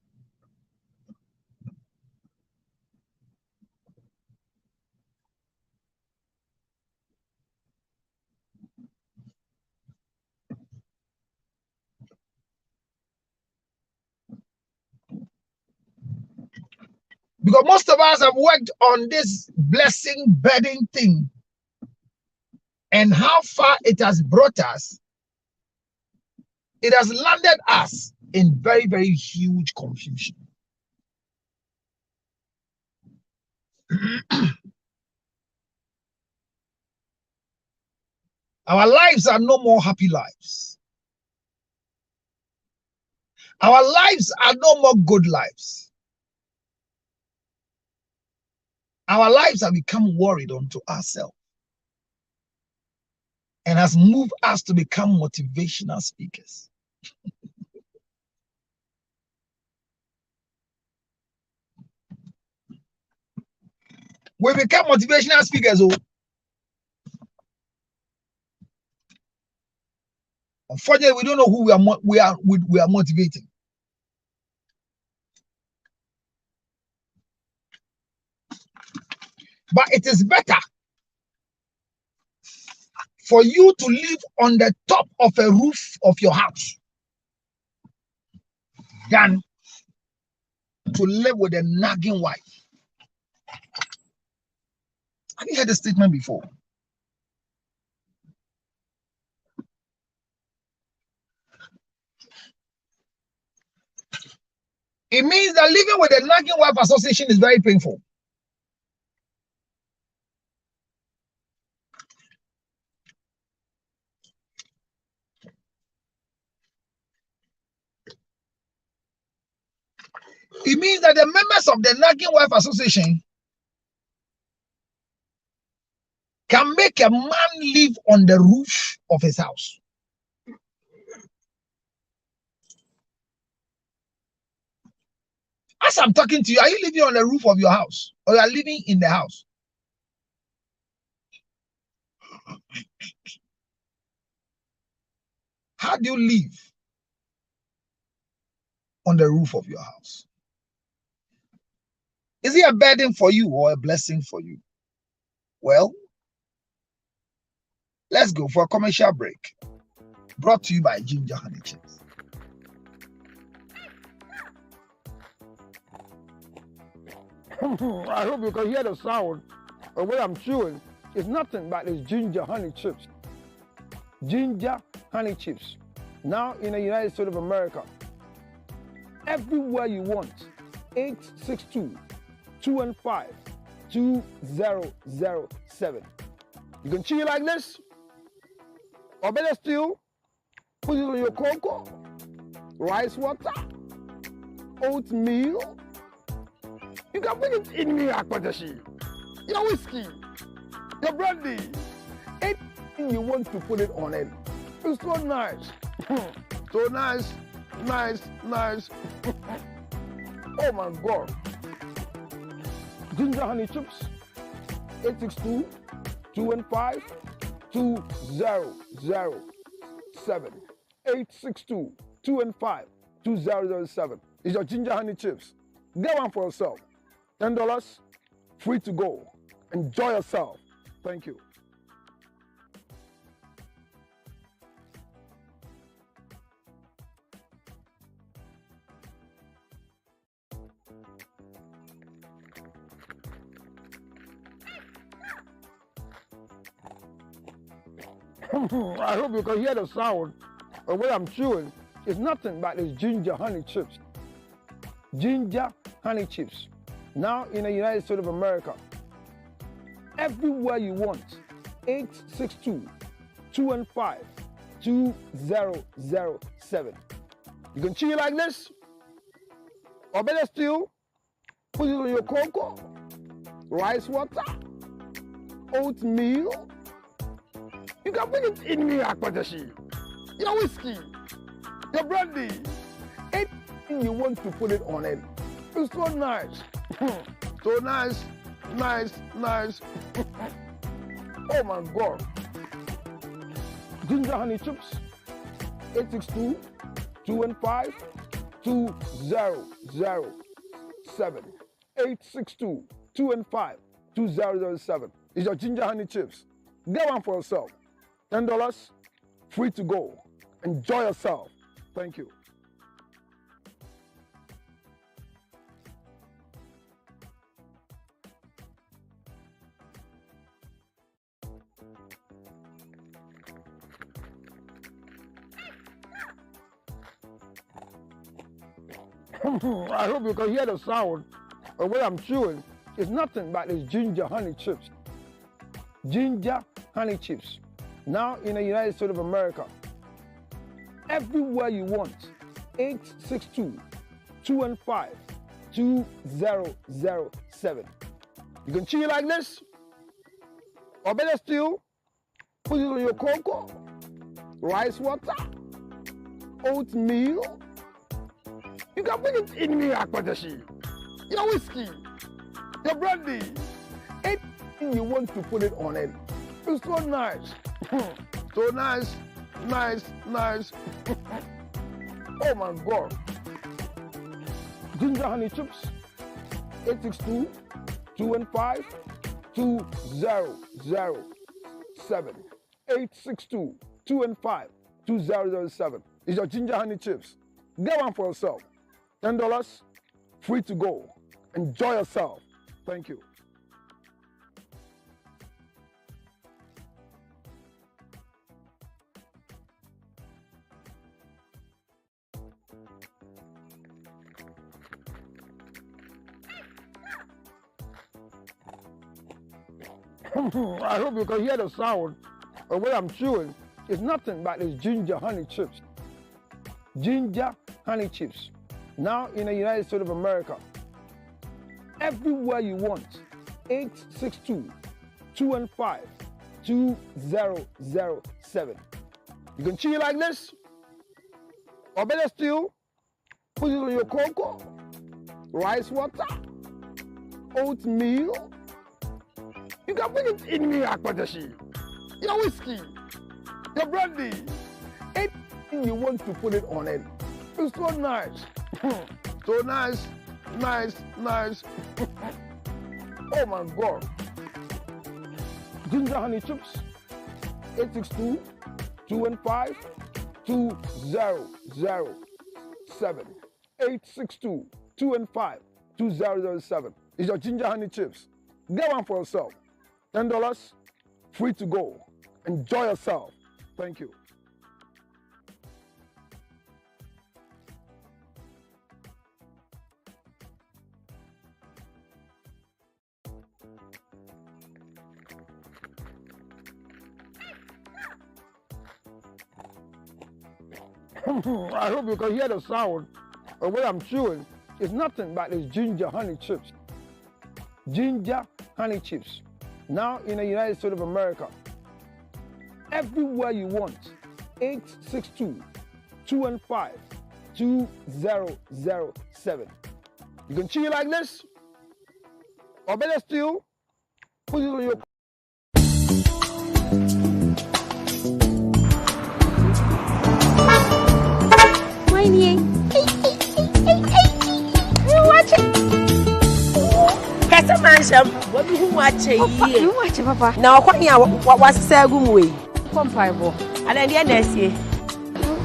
Because most of us have worked on this blessing burden thing, and how far it has brought us, it has landed us in very, very huge confusion. Our lives are no more happy lives. Our lives are no more good lives. Our lives have become worried unto ourselves and has moved us to become motivational speakers. We become motivational speakers. Oh, unfortunately, we don't know who we are motivating. But it is better for you to live on the top of a roof of your house than to live with a nagging wife. Have you heard the statement before? It means that living with a nagging wife association is very painful. It means that the members of the nagging wife association can make a man live on the roof of his house. As I'm talking to you, are you living on the roof of your house, or you are living in the house? How do you live on the roof of your house? Is it a burden for you or a blessing for you? Well, let's go for a commercial break. Brought to you by Ginger Honey Chips. I hope you can hear the sound of what I'm chewing. It's nothing but this ginger honey chips. Ginger honey chips. Now in the United States of America. Everywhere you want. 862-215-2007. You can chew it like this. Or better still, put it on your cocoa, rice water, oatmeal. You can put it in your akpatashi, your whiskey, your brandy, anything you want to put it on it. It's so nice. So nice, nice, nice. Oh my God. Ginger honey chips, 862-215-2007. 862-215-2007. It's your ginger honey chips. Get one for yourself. $10, free to go. Enjoy yourself. Thank you. I hope you can hear the sound of what I'm chewing. It's nothing but this ginger honey chips. Ginger honey chips. Now in the United States of America. Everywhere you want. 862-215-2007. You can chew it like this. Or better still, put it on your cocoa, rice water, oatmeal. You can put it in your akpatashi, your whiskey, your brandy, anything you want to put it on it. It's so nice. So nice, nice, nice. Oh my God. Ginger honey chips, 862-215-2007. 862-215-2007. It's your ginger honey chips. Get one for yourself. $10, free to go. Enjoy yourself. Thank you. I hope you can hear the sound of what I'm chewing. It's nothing but this ginger honey chips. Ginger honey chips. Now in the United States of America. Everywhere you want. 862-215-2007. You can chew it like this. Or better still, put it on your cocoa, rice water, oatmeal. You can put it in your akpatashi, your whiskey, your brandy, anything you want to put it on it. It's so nice. So nice, nice, nice. Oh my God. Ginger honey chips, 862-215-2007. 862-215-2007. It's your ginger honey chips. Get one for yourself. $10, free to go. Enjoy yourself. Thank you. I hope you can hear the sound of what I'm chewing. It's nothing but this ginger honey chips. Ginger honey chips. Now in the United States of America. Everywhere you want. 862-215-2007. 2007. You can chew it like this, or better still, put it on your cocoa, rice water, oatmeal. You can put it in your akpadashi, your whiskey, your brandy, anything you want to put it on it. It's so nice. So nice. Oh my God. Ginger honey chips, 862-215-2007. 862-215-2007. It's your ginger honey chips. Get one for yourself. $10, free to go. Enjoy yourself. Thank you. I hope you can hear the sound of what I'm chewing. It's nothing but it's ginger honey chips. Ginger honey chips. Now in the United States of America. Everywhere you want. 862-215-2007. You can chew it like this. Or better still, put it on your What do you watch? You watch, Papa. Now, what you was Sagum way? Come, Fireball. And then the NSA.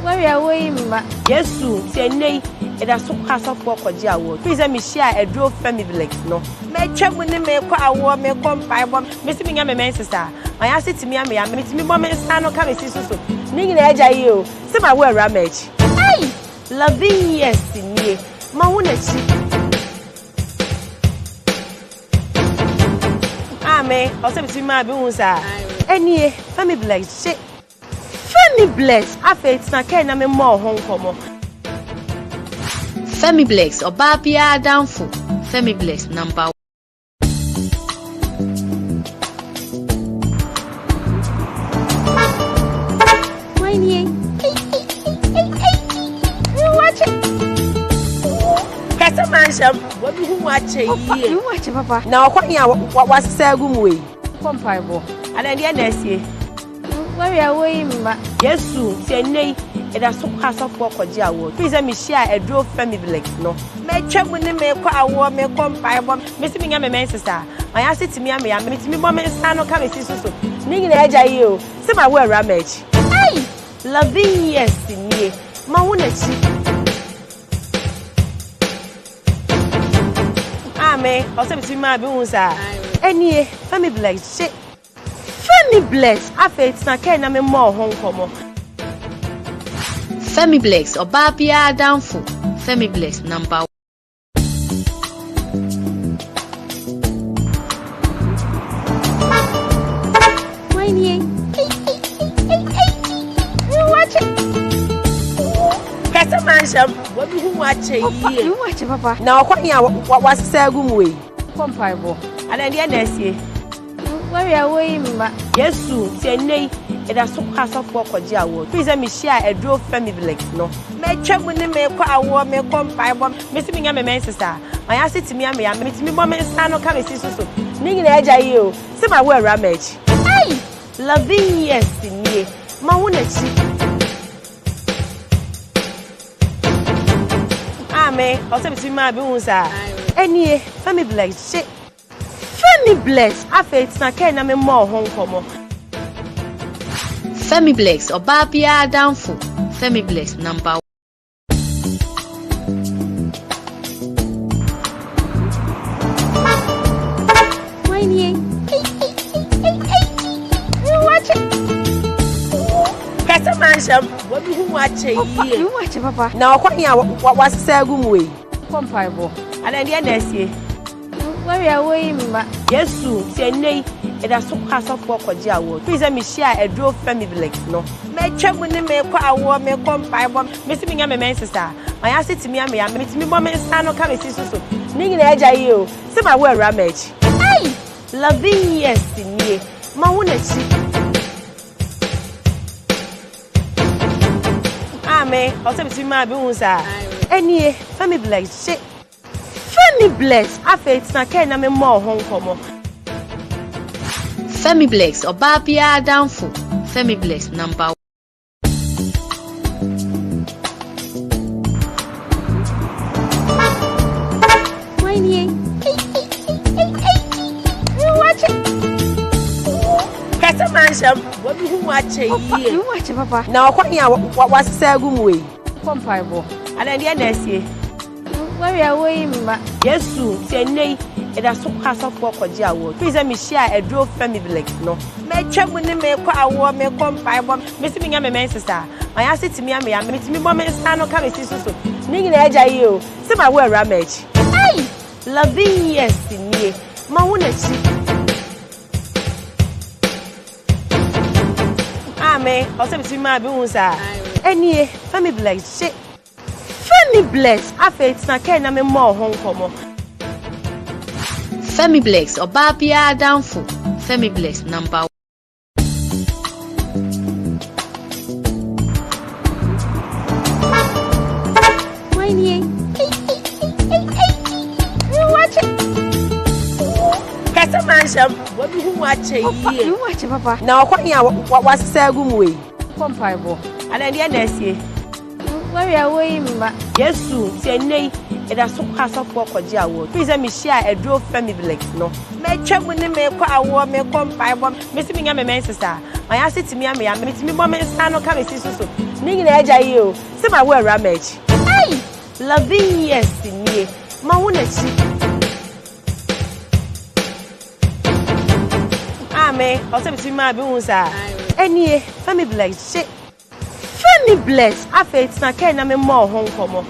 Where are we, Mamma? Yes, soon. Say, nay, it has so pass off for Kogia Wood. Please let me share a drove family village. No, may check when they may call war, may come by one. Mr. Mingham, my sister. I asked to me, I'm meeting me, Mamma, and Sano coming, sister. Ning edge, I you. See my word, ramage. Hey, loving, yes, in ye. Mauna. Me, or something my bones are. Any family bless, shit. Family bless. I feel it's not kind of more home come. Family Bless or Babia Downful. Family Bless number 1. What do you watch? You watch, Papa. Now, what you was Sagum way? Come, Fireball. And then the NSA. Where are we, Mamma? Yes, soon. Say, nay, it has so pass off for Kogia Wood. Please let me share a drove family village. No, may check when they may call war, may come by one. Mr. Mingham, my sister. I asked to me, I'm meeting me, Mamma, and Sano coming, sister. Ning edge, I you. See my word, ramage. Hey, loving, yes, in ye. Mauna. Or something my bones are. Any family bless, shit. Family bless. I feel it's not kind of more home come. Family Bless or Babia Downful. Family Bless number 1. What do you watch? You watch, Papa. Now, what you was Sagum way? Come, Fireball. And then the NSA. Where are we, Mamma? Yes, soon. Say, nay, it has so pass off for Kogia Wood. Please let me share a drove family village. No, may check when they may call war, may come by one. Mr. Mingham, my sister. I asked to me, I'm meeting me, Mamma, and Sano coming, sister. Ning edge, I you. See my word, ramage. Hey, loving, yes, in ye. Mauna. Or something my bones are. Any family bless, shit. Family bless. I feel it's not kind of more home come. Family Bless or Babia Downful. Family Bless number 1. What do you watch? You watch, Papa. Now, what you was Sagum way? Come, Fireball. And then the NSA. Where are we, Mamma? Yes, soon. Say, nay, it has so pass off for Kogia Wood. Please let me share a drove family village. No, may check when they may call war, may come by one. Mr. Mingham, my sister. I asked to me, I'm meeting me, Mamma, and Sano coming, sister. Ning edge, I you. See my word, ramage. Hey, loving, yes, in ye. Mauna. Ame, also between my bones are any Femi Bless. Femi Bless, I felt na can I'm more home como. Femi Bless or Babia Downful. Femi Bless number 1. What do you watch? You watch papa. Now, what was Sagum way? Comparable. And then the NSA. Where are we, ma? Yes, soon, say nay, it has so pass off for Jawo. Please let me share a drove Femi Bless. No, may check when they make a war, may come by one, Missing me, my sister. I asked it to me, I'm meeting me, Mama, and Sano come and see so. Ning edge I you, see my word ramage. Hey, loving yes, in ye, my one. Me, also between my bones are any Femi Bless. Femi Bless, I felt na can I'm more home como. Femi Bless or Babia Downful. Femi Bless number 1. What do you watch? You watch papa. Now, what was Sagum way? Comparable. And then the NSA. Where are we, ma? Yes, soon, say nay, it has so pass off for Jawo. Please let me share a drove Femi Bless. No, may check when they make a war, may come by one, Missing me, my sister. I asked it to me, I'm meeting me, Mama, and Sano come and see so. Ning edge I you, see my word ramage. Hey, loving yes, in ye, my one. Me, also between my bones are any Femi Bless. Femi Bless, I felt na can I'm more home como.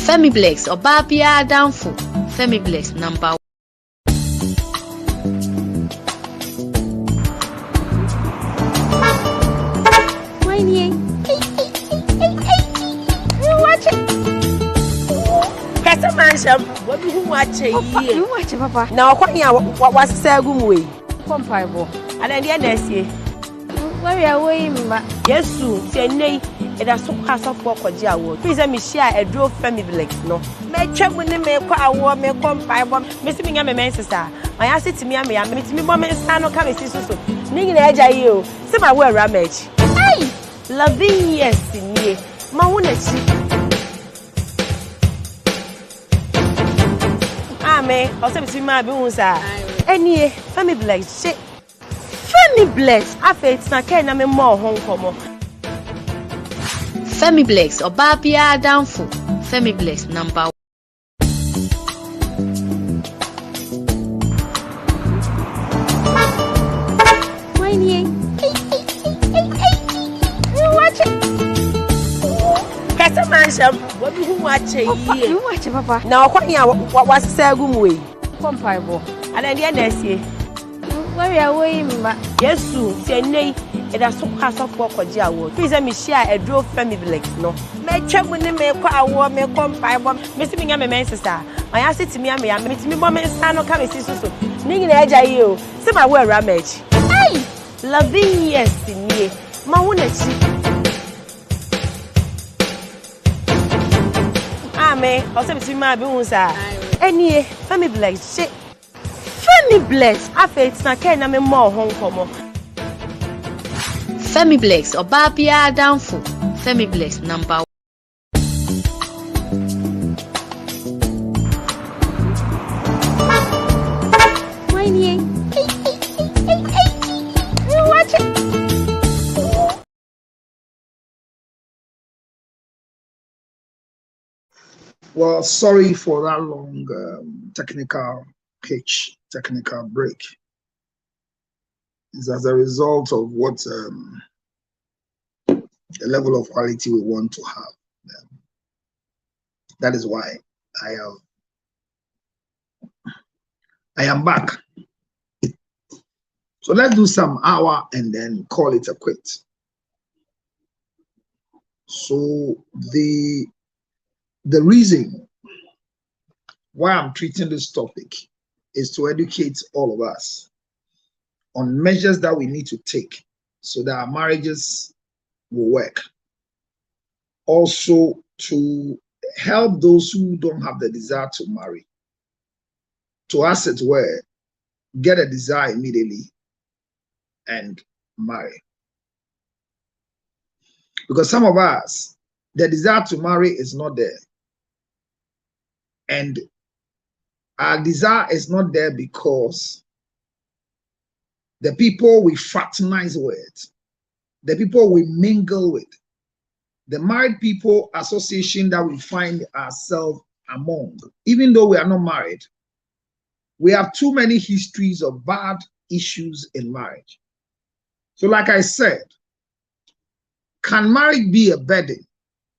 Femi Bless or Babia Downful. Femi Bless number 1. What do you watch? You watch papa. Now, what was Sagum way? Comparable. And then the NSA. Where are we, ma? Yes, soon, say nay, it has so pass off for Jawo. Please let me share a drove Femi Bless. No, may check when they make a war, may come by one, Missing me, my sister. I asked it to me, I'm meeting me, Mama, and Sano come and see so. Ning edge I you, see my word ramage. Hey, loving yes, in ye, my one. Me, also between my bones are any Femi Bless. Femi Bless, I felt na can I'm more home como. Femi Bless or Babia Downful. Femi Bless number 1. What do you watch? You watch papa. Now, what was Sagum way? Comparable. And then the NSA. Where are we, ma? Yes, soon, say nay, it has so pass off for Jawo. Please let me share a drove Femi Bless. No, may check when they make a war, may come by one, Missing me, my sister. I asked it to me, I'm meeting me, Mama, and Sano come and see so. Ning edge I you, see my word ramage. Hey, loving yes, in ye, my one. Me, also between my bones are any Femi Bless. Femi Bless, I felt na can I'm more home como. Femi Bless or Babia Downful. Femi Bless number 1. Well, sorry for that long technical break. It's as a result of what the level of quality we want to have. That is why I am back. So let's do some hour and then call it a quit. So the reason why I'm treating this topic is to educate all of us on measures that we need to take so that our marriages will work. also to help those who don't have the desire to marry, to, as it were, get a desire immediately and marry. Because some of us, the desire to marry is not there. And our desire is not there because the people we fraternize with, the people we mingle with, the married people association that we find ourselves among, even though we are not married, we have too many histories of bad issues in marriage. So like I said, can marriage be a burden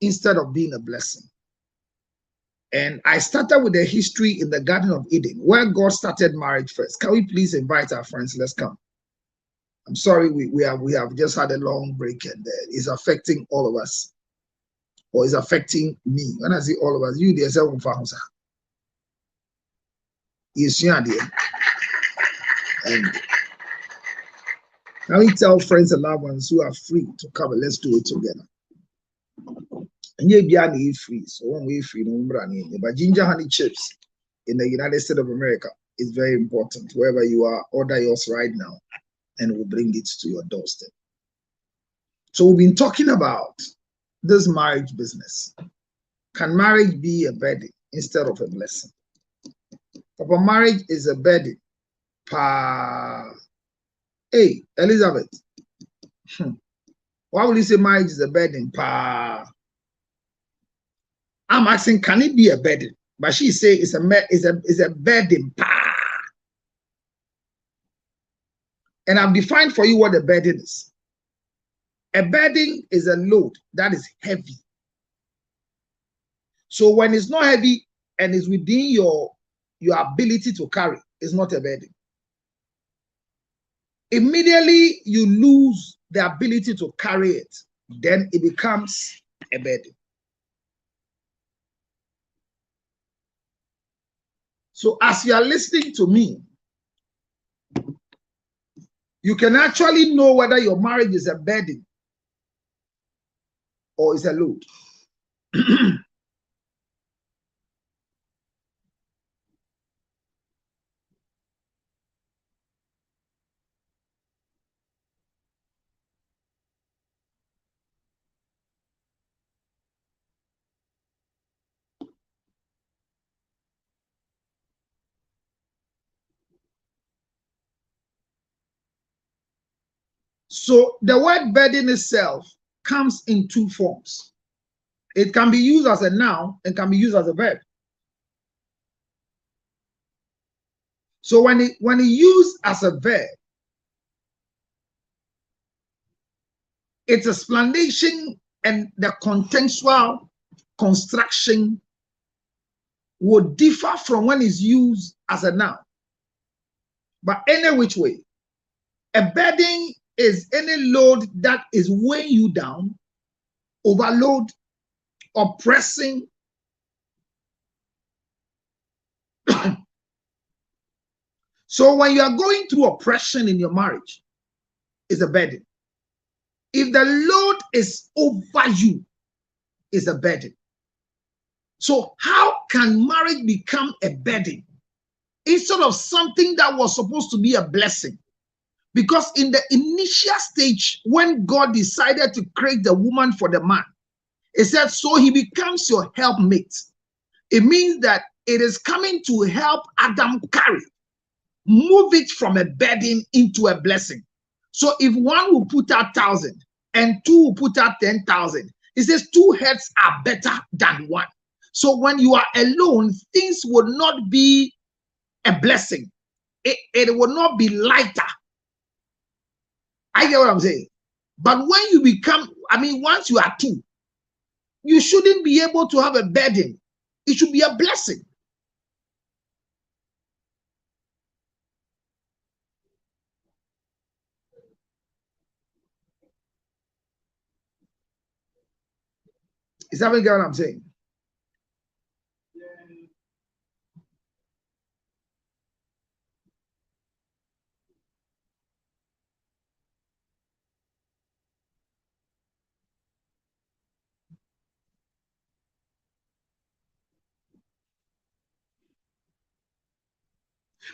instead of being a blessing? And I started with the history in the Garden of Eden, where God started marriage first. Can we please invite our friends? Let's come. I'm sorry, we have just had a long break and it's affecting all of us. Or is affecting me. When I say all of us, you there, seven farms. Yes, you are there. And can we tell friends and loved ones who are free to come and let's do it together? And you be free, so one way free, no but ginger honey chips in the United States of America is very important. Wherever you are, order yours right now, and we'll bring it to your doorstep. So we've been talking about this marriage business. Can marriage be a burden instead of a blessing? Papa, marriage is a burden. Hey, Elizabeth. Why will you say marriage is a burden? I'm asking, can it be a burden? But she say it's a burden. And I've defined for you what a burden is. A burden is a load that is heavy. So when it's not heavy and it's within your ability to carry, it's not a burden. Immediately you lose the ability to carry it, then it becomes a burden. So as you are listening to me, you can actually know whether your marriage is a burden or is a load. So the word burden itself comes in two forms. It can be used as a noun and can be used as a verb. So when it used as a verb, its explanation and the contextual construction would differ from when it's used as a noun. But any which way, a burden is any load that is weighing you down, overload, oppressing. So when you are going through oppression in your marriage, it's a burden. If the load is over you, it's a burden. So how can marriage become a burden instead of something that was supposed to be a blessing? Because in the initial stage, when God decided to create the woman for the man, it said, so he becomes your helpmate. It means that it is coming to help Adam carry, move it from a burden into a blessing. So if one will put out 1,000 and two will put out 10,000, it says 2 heads are better than one. So when you are alone, things will not be a blessing. It will not be lighter. I get what I'm saying. But when you become, once you are two, you shouldn't be able to have a burden. It should be a blessing. Is that what I'm saying?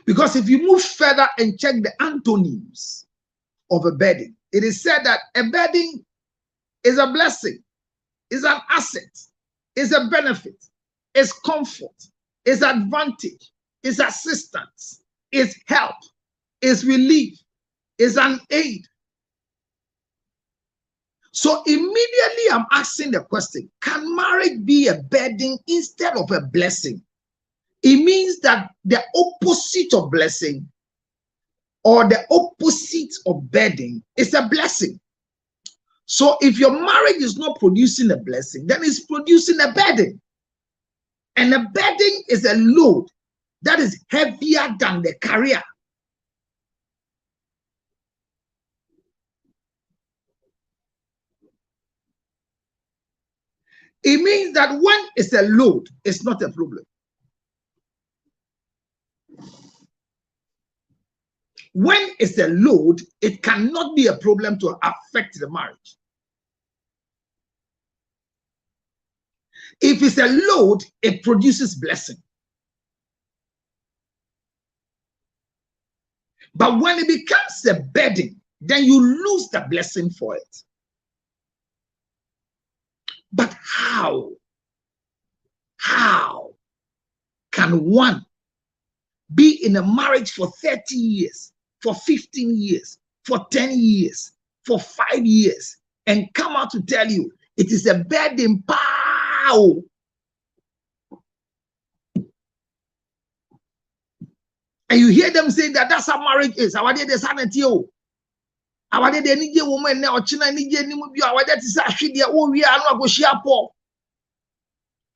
Because if you move further and check the antonyms of a burden, it is said that a burden is a blessing, is an asset, is a benefit, is comfort, is advantage, is assistance, is help, is relief, is an aid. So immediately I'm asking the question, can marriage be a burden instead of a blessing? It means that the opposite of blessing or the opposite of burden is a blessing. So if your marriage is not producing a blessing, then it's producing a burden. And a burden is a load that is heavier than the carrier. It means that when it's a load, it's not a problem. When it's a load, it cannot be a problem to affect the marriage. If it's a load, it produces blessing. But when it becomes a burden, then you lose the blessing for it. But how can one be in a marriage for 30 years, for 15 years, for 10 years, for 5 years, and come out to tell you it is a burden? Pow! And you hear them say that that's how marriage is. Our day the sanity. Our day the Nigerian woman now China Nigerian nimu our day is actually the oh we are not go share po.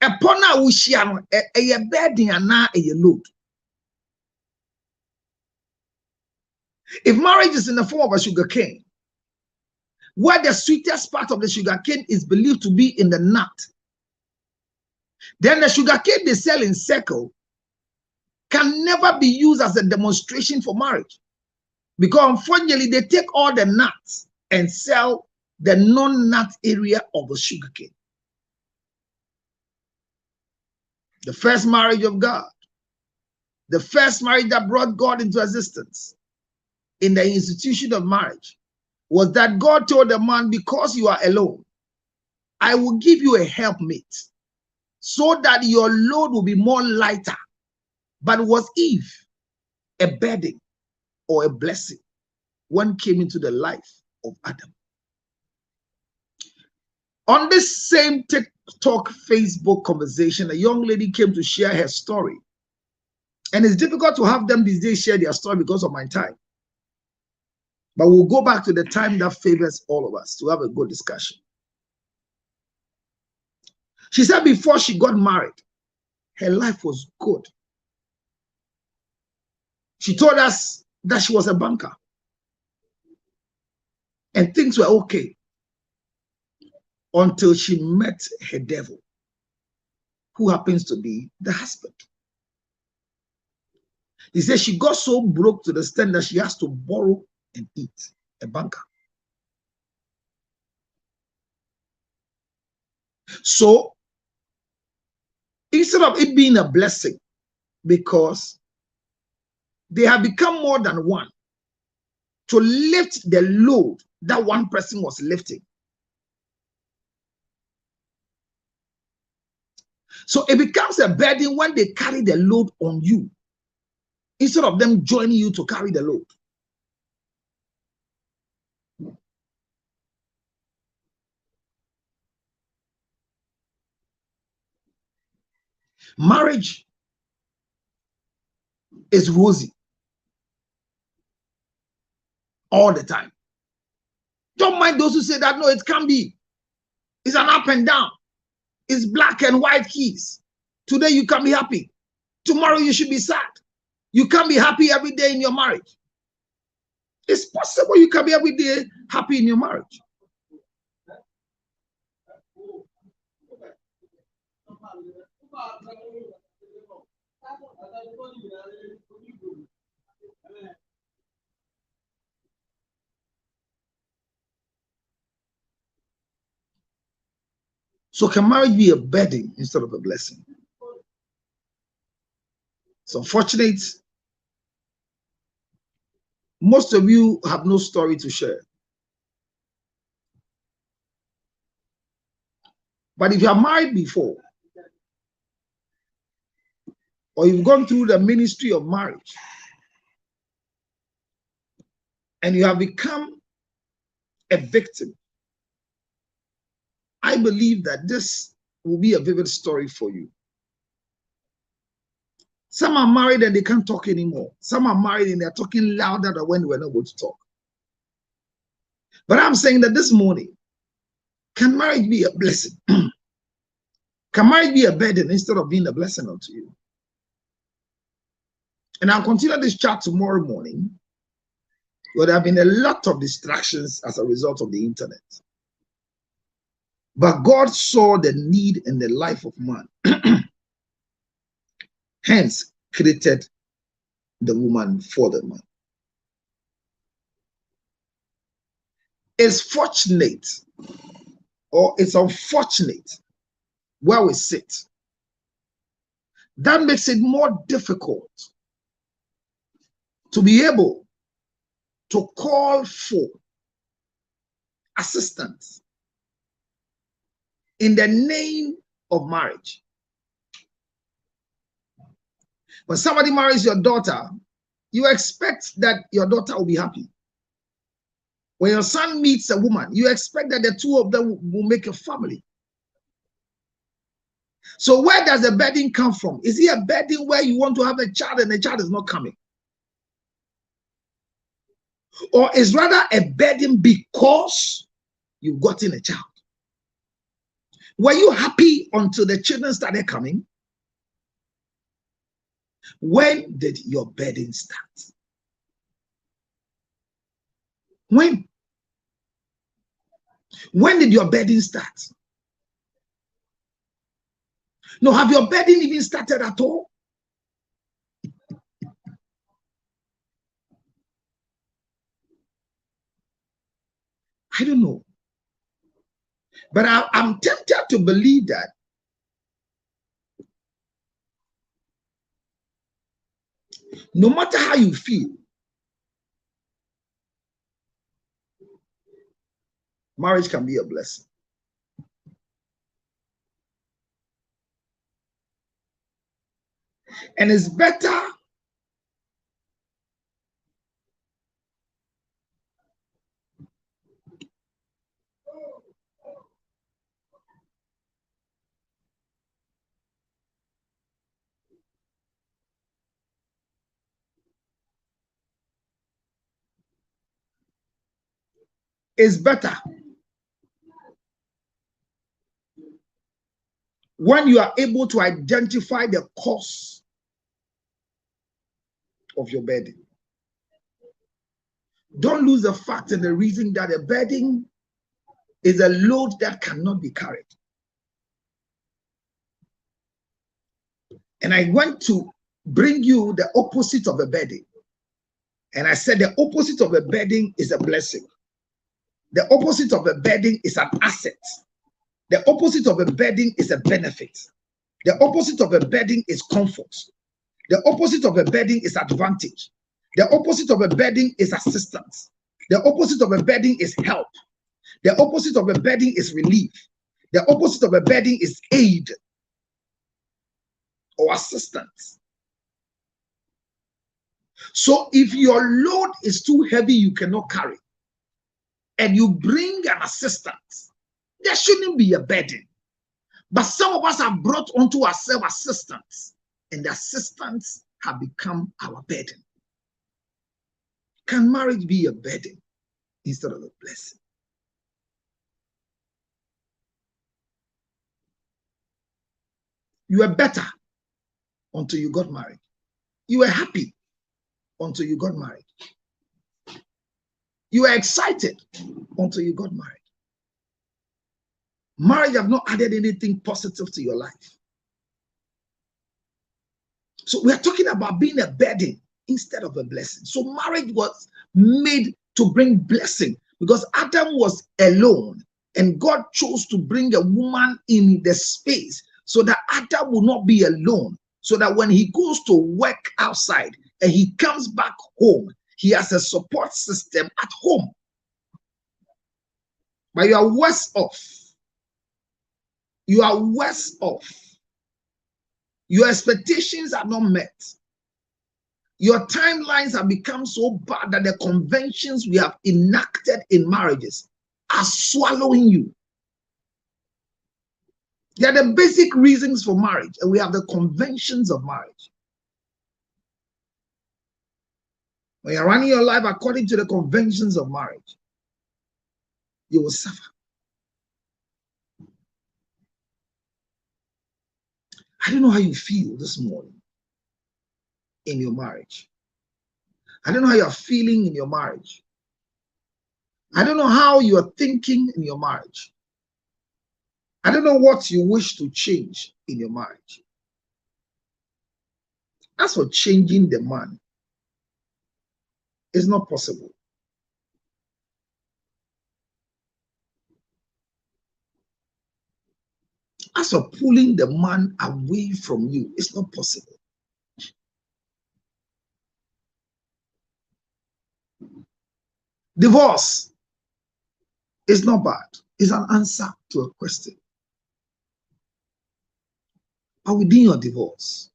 Upon our we share a burden and now a load. If marriage is in the form of a sugar cane, where the sweetest part of the sugar cane is believed to be in the nut, then the sugar cane they sell in circle can never be used as a demonstration for marriage, because unfortunately they take all the nuts and sell the non-nut area of the sugarcane. The first marriage of God, the first marriage that brought God into existence in the institution of marriage, was that God told the man, because you are alone, I will give you a helpmate so that your load will be more lighter. But was Eve a burden or a blessing when came into the life of Adam? On this same TikTok, Facebook conversation, a young lady came to share her story. And it's difficult to have them these days share their story because of my time. But we'll go back to the time that favors all of us to have a good discussion. She said before she got married, her life was good. She told us that she was a banker and things were okay until she met her devil, who happens to be the husband. He said she got so broke to the extent that she has to borrow and eat, a banker. So instead of it being a blessing, because they have become more than one, to lift the load that one person was lifting. So it becomes a burden when they carry the load on you, instead of them joining you to carry the load. Marriage is rosy all the time. Don't mind those who say that, no, it can be. It's an up and down. It's black and white keys. Today you can be happy. Tomorrow you should be sad. You can't be happy every day in your marriage. It's possible you can be every day happy in your marriage. So can marriage be a burden instead of a blessing? It's unfortunate Most of you have no story to share. But if you are married before, or you've gone through the ministry of marriage, and you have become a victim, I believe that this will be a vivid story for you. Some are married and they can't talk anymore. Some are married and they're talking louder than when they were not able to talk. But I'm saying that this morning, can marriage be a blessing? Can marriage be a burden instead of being a blessing unto you? And I'll continue this chat tomorrow morning. But there have been a lot of distractions as a result of the internet. But God saw the need in the life of man. Hence, created the woman for the man. It's fortunate, or it's unfortunate, where we sit. That makes it more difficult to be able to call for assistance in the name of marriage. When somebody marries your daughter, you expect that your daughter will be happy. When your son meets a woman, you expect that the two of them will make a family. So where does the burden come from? Is it a burden where you want to have a child and the child is not coming? Or is rather a burden because you've gotten a child? Were you happy until the children started coming? When did your burden start? When? When did your burden start? No, have your burden even started at all? I don't know. But I'm tempted to believe that no matter how you feel, marriage can be a blessing. And it's better when you are able to identify the cause of your burden. Don't lose the fact and the reason that a burden is a load that cannot be carried. And I want to bring you the opposite of a burden. And I said the opposite of a burden is a blessing. The opposite of a burden is an asset. The opposite of a burden is a benefit. The opposite of a burden is comfort. The opposite of a burden is advantage. The opposite of a burden is assistance. The opposite of a burden is help. The opposite of a burden is relief. The opposite of a burden is aid or assistance. So if your load is too heavy, you cannot carry, and you bring an assistance, there shouldn't be a burden. But some of us have brought onto ourselves assistance, and the assistance have become our burden. Can marriage be a burden instead of a blessing? You were better until you got married. You were happy until you got married. You were excited until you got married. Marriage have not added anything positive to your life. So we are talking about being a burden instead of a blessing. So marriage was made to bring blessing because Adam was alone and God chose to bring a woman in the space so that Adam will not be alone, so that when he goes to work outside and he comes back home, He has a support system at home. But you are worse off. You are worse off. Your expectations are not met. Your timelines have become so bad that the conventions we have enacted in marriages are swallowing you. They are the basic reasons for marriage, and we have the conventions of marriage. When you're running your life according to the conventions of marriage, you will suffer. I don't know how you feel this morning in your marriage. I don't know how you're feeling in your marriage. I don't know how you are thinking in your marriage. I don't know what you wish to change in your marriage. As for changing the man, it's not possible. As for pulling the man away from you, it's not possible. Divorce is not bad. It's an answer to a question. But within your divorce,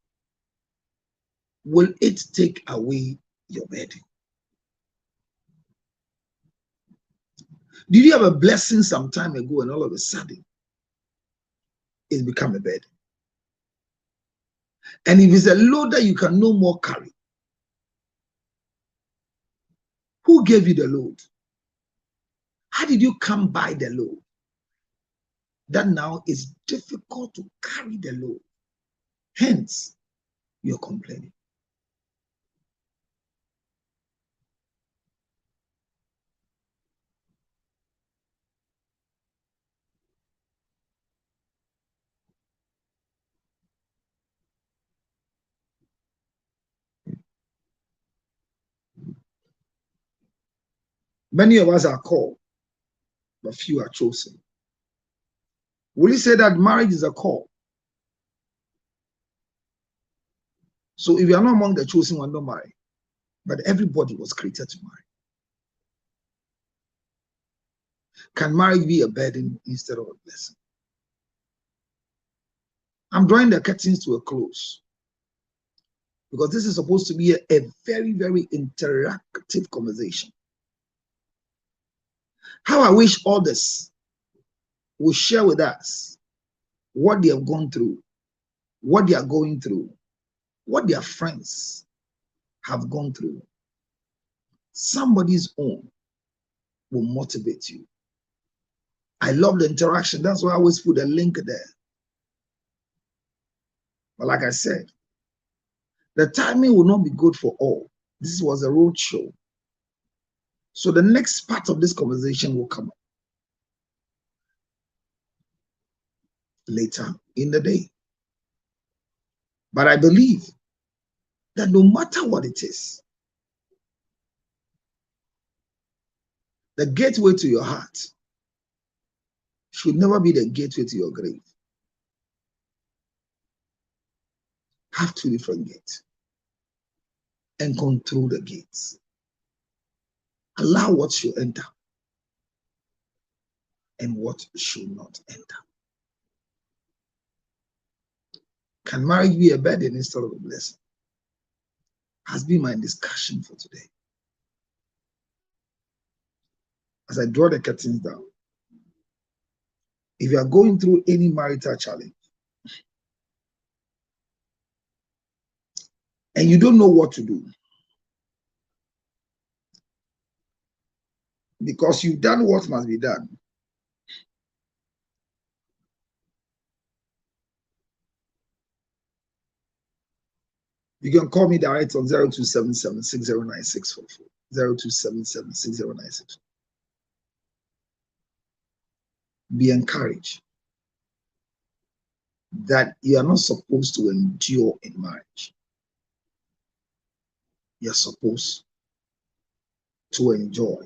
will it take away your burden? Did you have a blessing some time ago and all of a sudden it's become a burden? And if it's a load that you can no more carry, who gave you the load? How did you come by the load? That now is difficult to carry the load. Hence, you're complaining. Many of us are called, but few are chosen. Will you say that marriage is a call? So if you are not among the chosen one, don't marry. But everybody was created to marry. Can marriage be a burden instead of a blessing? I'm drawing the curtains to a close, because this is supposed to be a very, very interactive conversation. How I wish others will share with us what they have gone through, what they are going through, what their friends have gone through. Somebody's own will motivate you. I love the interaction. That's why I always put a link there. But like I said, the timing will not be good for all. This was a road show. So the next part of this conversation will come up later in the day. But I believe that no matter what it is, the gateway to your heart should never be the gateway to your grave. Have two different gates and control the gates. Allow what should enter and what should not enter. Can marriage be a burden instead of a blessing? Has been my discussion for today. As I draw the curtains down, if you are going through any marital challenge and you don't know what to do, because you've done what must be done, you can call me direct on 0277 609 644. 0277 609 644. Be encouraged that you are not supposed to endure in marriage. You're supposed to enjoy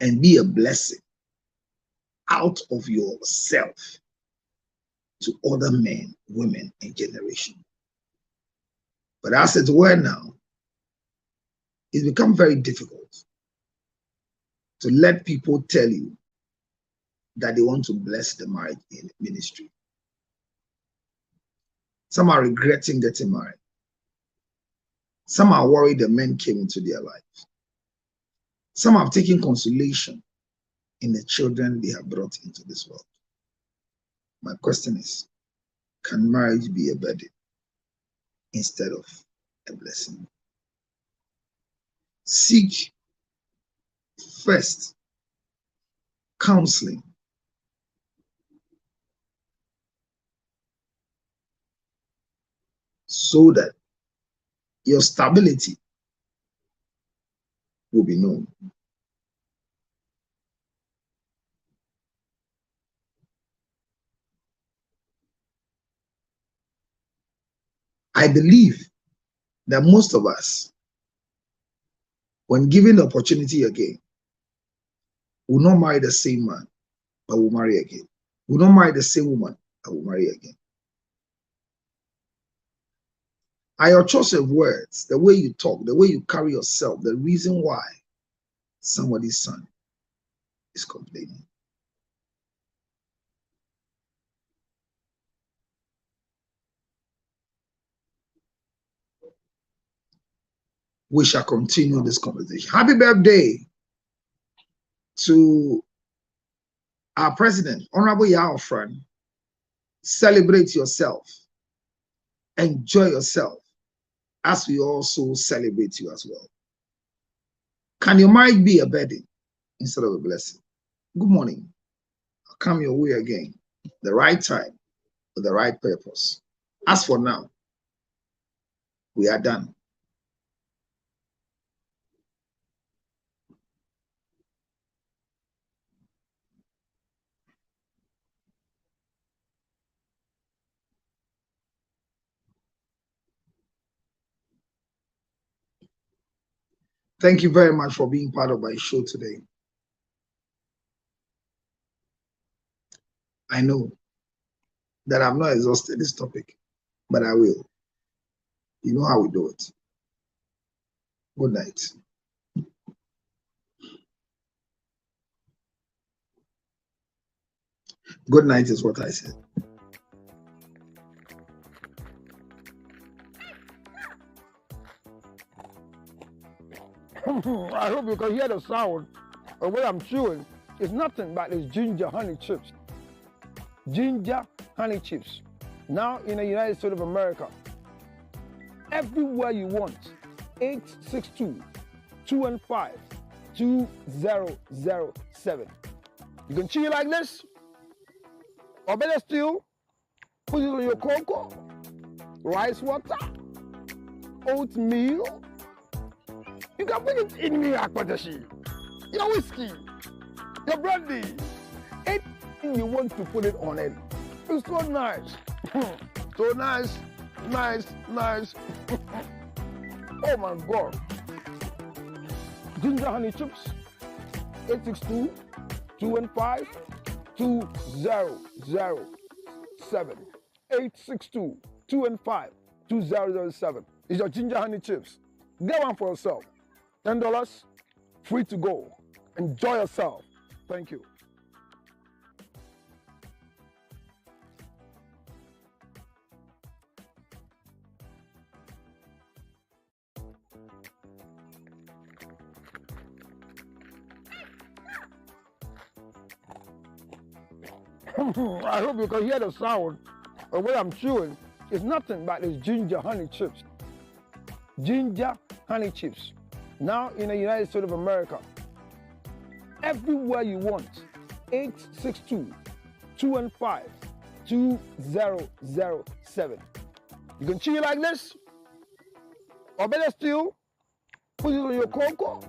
and be a blessing out of yourself to other men, women, and generation. But as it were now, it's become very difficult to let people tell you that they want to bless the marriage in ministry. Some are regretting getting married. Some are worried the men came into their life. Some have taken consolation in the children they have brought into this world. My question is, can marriage be a burden instead of a blessing? Seek first counseling so that your stability will be known. I believe that most of us, when given the opportunity again, will not marry the same man, but will marry again. Will not marry the same woman, but will marry again. Are your choice of words, the way you talk, the way you carry yourself, the reason why somebody's son is complaining? We shall continue this conversation. Happy birthday to our president, Honorable Yao Friend. Celebrate yourself. Enjoy yourself as we also celebrate you as well. Can your marriage be a burden instead of a blessing? Good morning. I'll come your way again. The right time with the right purpose. As for now, we are done. Thank you very much for being part of my show today. I know that I've not exhausted this topic, but I will. You know how we do it. Good night. Good night is what I said. I hope you can hear the sound of what I'm chewing. It's nothing but these ginger honey chips. Ginger honey chips. Now in the United States of America, everywhere you want, 862-215-2007. You can chew it like this, or better still, put it on your cocoa, rice water, oatmeal. You can put it in your akpadashi, your whiskey, your brandy, anything you want to put it on it. It's so nice. So nice, nice, nice. Oh my God. Ginger honey chips, 862-215-2007. 862-215-2007 is your ginger honey chips. Get one for yourself. $10, free to go. Enjoy yourself. Thank you. I hope you can hear the sound of what I'm chewing. It's nothing but these ginger honey chips. Ginger honey chips. Now in the United States of America, everywhere you want, 862-215-2007. You can chew it like this, or better still, put it on your cocoa,